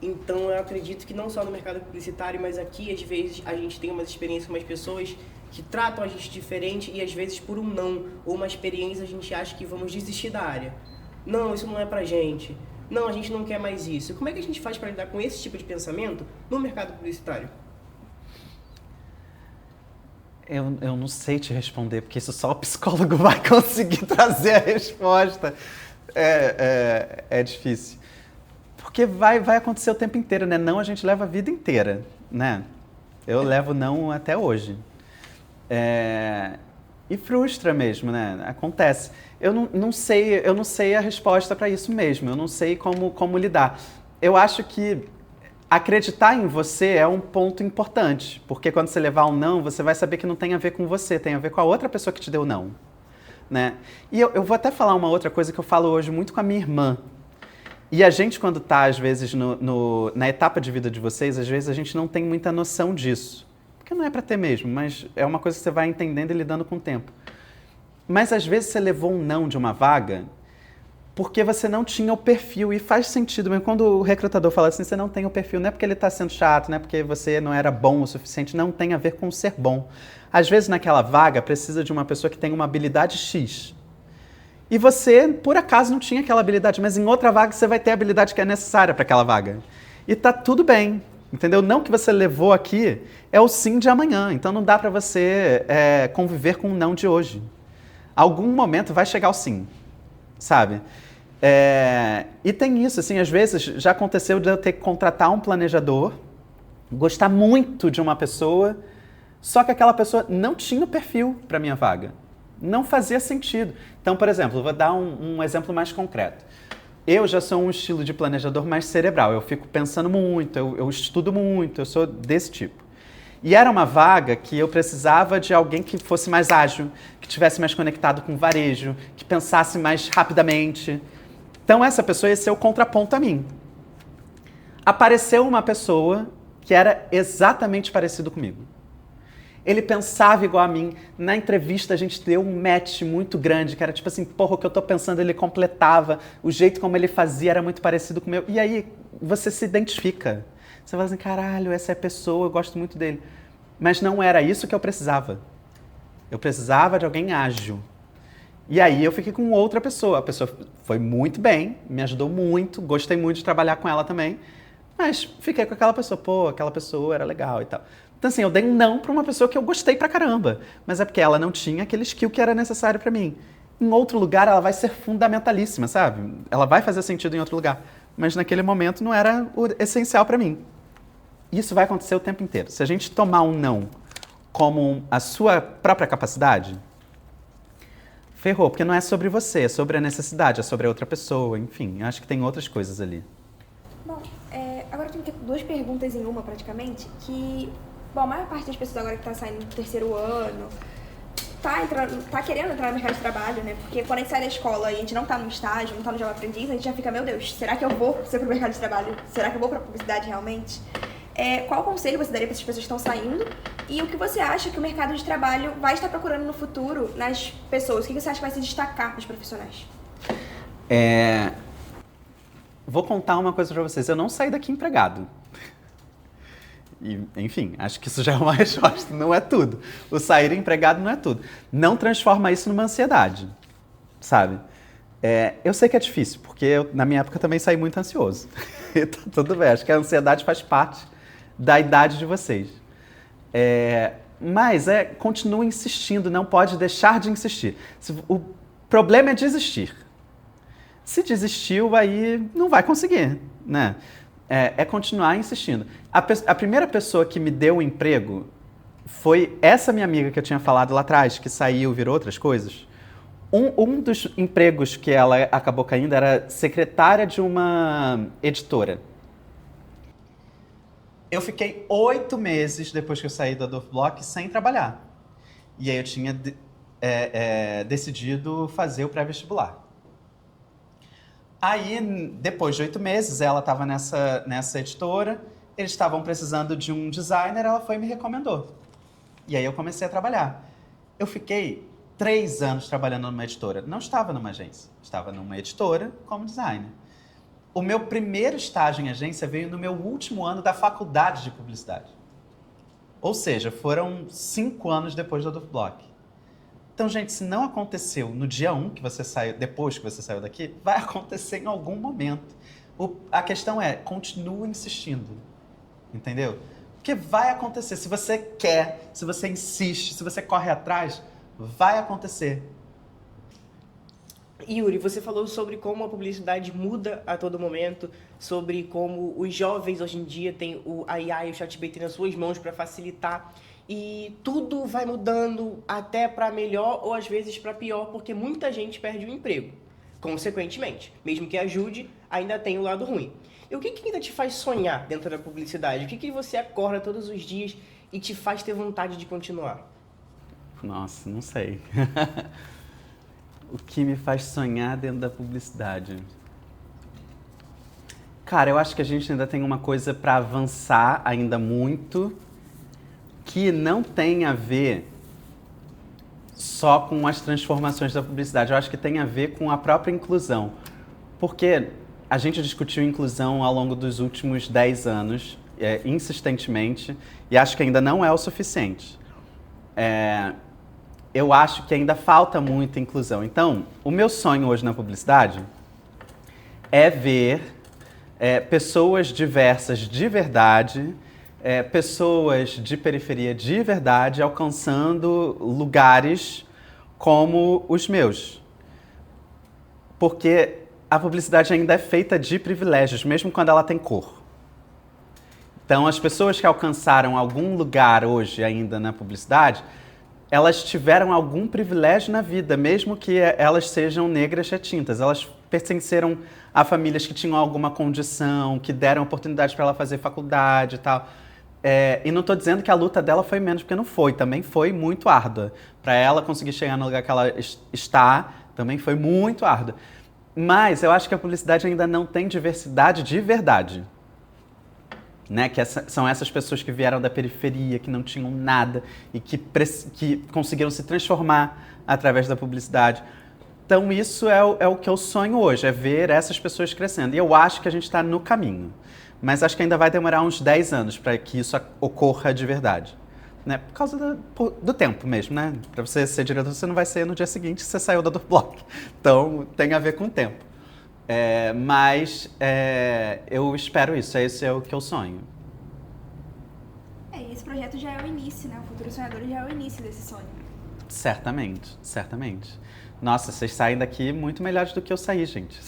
Então eu acredito que não só no mercado publicitário, mas aqui às vezes a gente tem umas experiências com umas pessoas que tratam a gente diferente e às vezes por um não ou uma experiência a gente acha que vamos desistir da área. Não, isso não é pra gente. Não, a gente não quer mais isso. Como é que a gente faz para lidar com esse tipo de pensamento no mercado publicitário? Eu não sei te responder, porque isso só o psicólogo vai conseguir trazer a resposta. É difícil. Porque vai acontecer o tempo inteiro, né? Não, a gente leva a vida inteira, né? Eu levo não até hoje. E frustra mesmo, né? Acontece. Eu não sei a resposta para isso mesmo. Eu não sei como lidar. Eu acho que acreditar em você é um ponto importante, porque quando você levar um não, você vai saber que não tem a ver com você, tem a ver com a outra pessoa que te deu não, né? E eu vou até falar uma outra coisa que eu falo hoje muito com a minha irmã. E a gente, quando está, às vezes, na etapa de vida de vocês, às vezes a gente não tem muita noção disso. Porque não é para ter mesmo, mas é uma coisa que você vai entendendo e lidando com o tempo. Mas às vezes você levou um não de uma vaga porque você não tinha o perfil, e faz sentido, mas quando o recrutador fala assim, você não tem o perfil, não é porque ele está sendo chato, não é porque você não era bom o suficiente, não tem a ver com ser bom. Às vezes naquela vaga precisa de uma pessoa que tem uma habilidade X. E você, por acaso, não tinha aquela habilidade, mas em outra vaga você vai ter a habilidade que é necessária para aquela vaga. E tá tudo bem, entendeu? Não que você levou aqui é o sim de amanhã, então não dá para você conviver com o não de hoje. Algum momento vai chegar o sim, sabe? E tem isso, assim, às vezes já aconteceu de eu ter que contratar um planejador, gostar muito de uma pessoa, só que aquela pessoa não tinha o perfil para minha vaga. Não fazia sentido. Então, por exemplo, vou dar um exemplo mais concreto. Eu já sou um estilo de planejador mais cerebral. Eu fico pensando muito, eu estudo muito, eu sou desse tipo. E era uma vaga que eu precisava de alguém que fosse mais ágil, que tivesse mais conectado com o varejo, que pensasse mais rapidamente. Então essa pessoa ia ser o contraponto a mim. Apareceu uma pessoa que era exatamente parecido comigo. Ele pensava igual a mim. Na entrevista a gente deu um match muito grande, que era tipo assim, porra, o que eu tô pensando ele completava, o jeito como ele fazia era muito parecido com o meu. E aí você se identifica. Você fala assim, caralho, essa é a pessoa, eu gosto muito dele. Mas não era isso que eu precisava. Eu precisava de alguém ágil. E aí eu fiquei com outra pessoa. A pessoa foi muito bem, me ajudou muito, gostei muito de trabalhar com ela também. Mas fiquei com aquela pessoa, pô, aquela pessoa era legal e tal. Então assim, eu dei um não pra uma pessoa que eu gostei pra caramba. Mas é porque ela não tinha aquele skill que era necessário pra mim. Em outro lugar ela vai ser fundamentalíssima, sabe? Ela vai fazer sentido em outro lugar. Mas naquele momento não era o essencial pra mim. Isso vai acontecer o tempo inteiro. Se a gente tomar um não como a sua própria capacidade, ferrou, porque não é sobre você, é sobre a necessidade, é sobre a outra pessoa, enfim, acho que tem outras coisas ali. Bom, agora eu tenho duas perguntas em uma, praticamente, que, bom, a maior parte das pessoas agora que está saindo do terceiro ano, tá querendo entrar no mercado de trabalho, né? Porque quando a gente sai da escola e a gente não tá no estágio, não tá no jovem aprendiz, a gente já fica, meu Deus, será que eu vou ser pro mercado de trabalho? Será que eu vou pra publicidade realmente? Qual conselho você daria para essas pessoas que estão saindo? E o que você acha que o mercado de trabalho vai estar procurando no futuro nas pessoas? O que você acha que vai se destacar nos profissionais? Vou contar uma coisa para vocês. Eu não saí daqui empregado. E, enfim, acho que isso já é uma resposta. Não é tudo. O sair empregado não é tudo. Não transforma isso numa ansiedade, sabe? Eu sei que é difícil, porque eu, na minha época, também saí muito ansioso. Então, tudo bem, acho que a ansiedade faz parte da idade de vocês. Mas continue insistindo, não pode deixar de insistir. O problema é desistir. Se desistiu, aí não vai conseguir, né? Continuar insistindo. A primeira pessoa que me deu o emprego foi essa minha amiga que eu tinha falado lá atrás, que saiu, virou outras coisas. Um dos empregos que ela acabou caindo era secretária de uma editora. Eu fiquei 8 meses depois que eu saí da Adolfo Bloch sem trabalhar. E aí eu tinha decidido fazer o pré-vestibular. Aí, depois de 8 meses, ela estava nessa editora, eles estavam precisando de um designer, ela foi e me recomendou. E aí eu comecei a trabalhar. Eu fiquei 3 anos trabalhando numa editora. Não estava numa agência, estava numa editora como designer. O meu primeiro estágio em agência veio no meu último ano da faculdade de publicidade. Ou seja, foram 5 anos depois do Adolfo Bloch. Então, gente, se não aconteceu no dia 1 que você saiu, depois que você saiu daqui, vai acontecer em algum momento. A questão é, continue insistindo, entendeu? Porque vai acontecer. Se você quer, se você insiste, se você corre atrás, vai acontecer. Yuri, você falou sobre como a publicidade muda a todo momento, sobre como os jovens hoje em dia têm o AI e o ChatGPT nas suas mãos para facilitar. E tudo vai mudando até para melhor ou às vezes para pior, porque muita gente perde o emprego. Consequentemente, mesmo que ajude, ainda tem o lado ruim. E o que ainda te faz sonhar dentro da publicidade? O que você acorda todos os dias e te faz ter vontade de continuar? Nossa, não sei. O que me faz sonhar dentro da publicidade? Cara, eu acho que a gente ainda tem uma coisa para avançar ainda muito, que não tem a ver só com as transformações da publicidade. Eu acho que tem a ver com a própria inclusão. Porque a gente discutiu inclusão ao longo dos últimos 10 anos, insistentemente, e acho que ainda não é o suficiente. Eu acho que ainda falta muita inclusão. Então, o meu sonho hoje na publicidade é ver pessoas diversas de verdade, pessoas de periferia de verdade alcançando lugares como os meus. Porque a publicidade ainda é feita de privilégios, mesmo quando ela tem cor. Então, as pessoas que alcançaram algum lugar hoje ainda na publicidade, elas tiveram algum privilégio na vida, mesmo que elas sejam negras retintas. Elas pertenceram a famílias que tinham alguma condição, que deram oportunidade para ela fazer faculdade e tal. E não estou dizendo que a luta dela foi menos, porque não foi. Também foi muito árdua. Para ela conseguir chegar no lugar que ela está, também foi muito árdua. Mas eu acho que a publicidade ainda não tem diversidade de verdade. Né? São essas pessoas que vieram da periferia, que não tinham nada e que conseguiram se transformar através da publicidade. Então isso é o que eu sonho hoje, é ver essas pessoas crescendo. E eu acho que a gente está no caminho. Mas acho que ainda vai demorar uns 10 anos para que isso ocorra de verdade. Né? Por causa do tempo mesmo, né? Para você ser diretor, você não vai ser no dia seguinte que você saiu da Adblock. Então, tem a ver com o tempo. Mas eu espero isso, esse é o que eu sonho. Esse projeto já é o início, né? O Futuro Sonhador já é o início desse sonho. Certamente, certamente. Nossa, vocês saem daqui muito melhores do que eu saí, gente.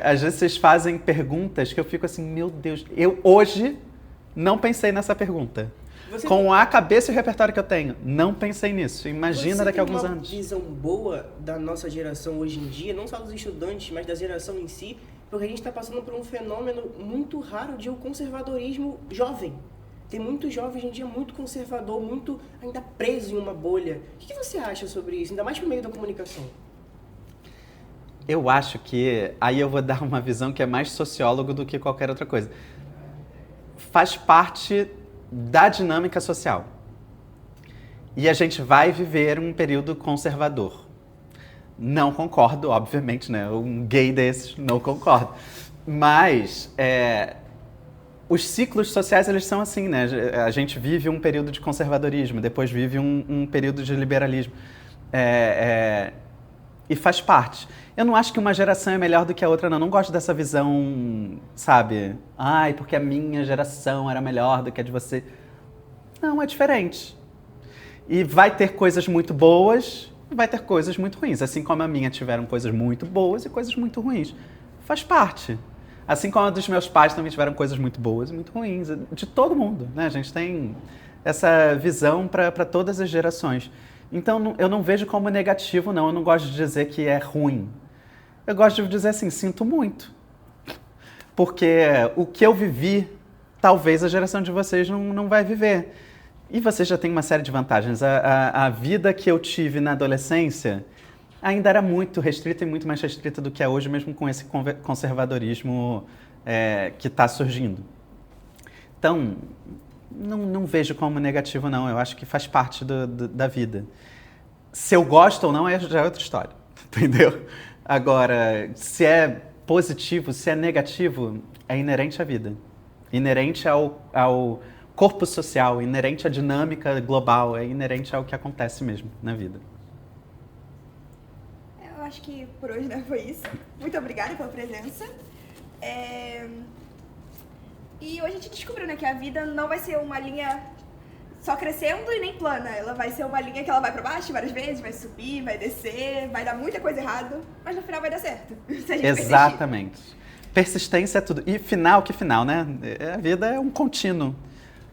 Às vezes vocês fazem perguntas que eu fico assim, meu Deus, eu hoje não pensei nessa pergunta. Com a cabeça e o repertório que eu tenho, não pensei nisso. Imagina daqui a alguns anos. Você tem uma visão boa da nossa geração hoje em dia, não só dos estudantes, mas da geração em si, porque a gente está passando por um fenômeno muito raro de um conservadorismo jovem. Tem muito jovem hoje em dia, muito conservador, muito ainda preso em uma bolha. O que você acha sobre isso, ainda mais por meio da comunicação? Eu acho que, aí eu vou dar uma visão que é mais sociólogo do que qualquer outra coisa. Faz parte da dinâmica social. E a gente vai viver um período conservador. Não concordo, obviamente, né? Um gay desses, não concordo. Mas os ciclos sociais, eles são assim, né? A gente vive um período de conservadorismo, depois vive um período de liberalismo. E faz parte. Eu não acho que uma geração é melhor do que a outra, não. Eu não gosto dessa visão, sabe? Ai, porque a minha geração era melhor do que a de você. Não, é diferente. E vai ter coisas muito boas, vai ter coisas muito ruins. Assim como a minha tiveram coisas muito boas e coisas muito ruins. Faz parte. Assim como a dos meus pais também tiveram coisas muito boas e muito ruins. De todo mundo, né? A gente tem essa visão para todas as gerações. Então, eu não vejo como negativo, não. Eu não gosto de dizer que é ruim. Eu gosto de dizer assim, sinto muito. Porque o que eu vivi, talvez a geração de vocês não vai viver. E vocês já têm uma série de vantagens. A vida que eu tive na adolescência ainda era muito restrita e muito mais restrita do que é hoje, mesmo com esse conservadorismo que está surgindo. Então, não vejo como negativo, não. Eu acho que faz parte da vida. Se eu gosto ou não, já é outra história, entendeu? Agora, se é positivo, se é negativo, é inerente à vida. Inerente ao corpo social, inerente à dinâmica global, é inerente ao que acontece mesmo na vida. Eu acho que por hoje, né, foi isso. Muito obrigada pela presença. E hoje a gente descobriu, né, que a vida não vai ser uma linha só crescendo e nem plana. Ela vai ser uma linha que ela vai pra baixo várias vezes, vai subir, vai descer, vai dar muita coisa errada, mas no final vai dar certo. Se a gente Exatamente. Persistência é tudo. E final, que final, né? A vida é um contínuo.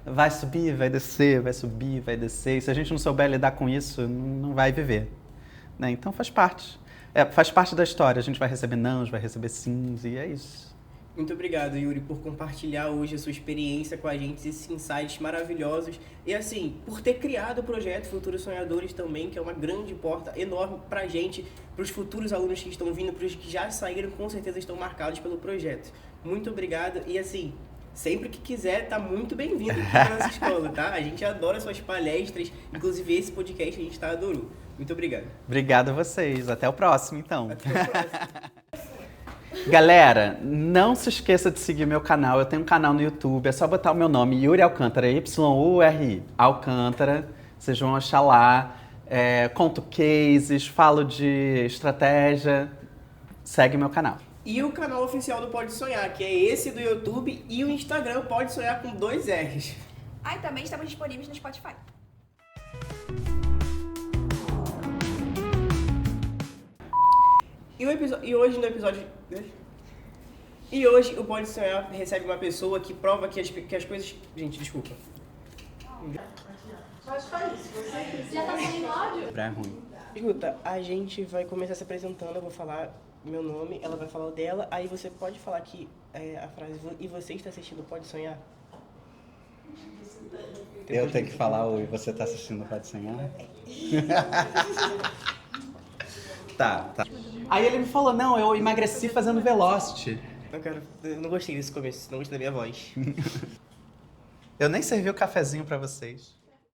Vai subir, vai descer, vai subir, vai descer. E se a gente não souber lidar com isso, não vai viver. Né? Então faz parte. Faz parte da história. A gente vai receber nãos, vai receber sims, e é isso. Muito obrigado, Yuri, por compartilhar hoje a sua experiência com a gente, esses insights maravilhosos. E assim, por ter criado o projeto Futuros Sonhadores também, que é uma grande porta enorme pra gente, pros futuros alunos que estão vindo, pros que já saíram, com certeza estão marcados pelo projeto. Muito obrigado e assim, sempre que quiser, tá muito bem-vindo aqui na nossa escola, tá? A gente adora suas palestras, inclusive esse podcast a gente adorou. Muito obrigado. Obrigado a vocês. Até o próximo, então. Até o próximo. Galera, não se esqueça de seguir meu canal. Eu tenho um canal no YouTube, é só botar o meu nome, Yuri Alcântara, Y-U-R-I, Alcântara. Vocês vão achar lá. Conto cases, falo de estratégia. Segue meu canal. E o canal oficial do Pode Sonhar, que é esse do YouTube, e o Instagram Pode Sonhar com 2 R's. E também estamos disponíveis no Spotify. E hoje o Pode Sonhar recebe uma pessoa que prova que as coisas... Gente, desculpa. Mas faz isso, você já tá sem áudio? É ruim. Escuta, a gente vai começar se apresentando, eu vou falar meu nome, ela vai falar o dela, aí você pode falar que a frase "e você está assistindo Pode Sonhar"? Eu tenho que falar o "e você tá assistindo Pode Sonhar"? Tá. Aí ele me falou, não, eu emagreci fazendo Velocity. Eu não gostei desse começo, não gostei da minha voz. Eu nem servi o cafezinho pra vocês.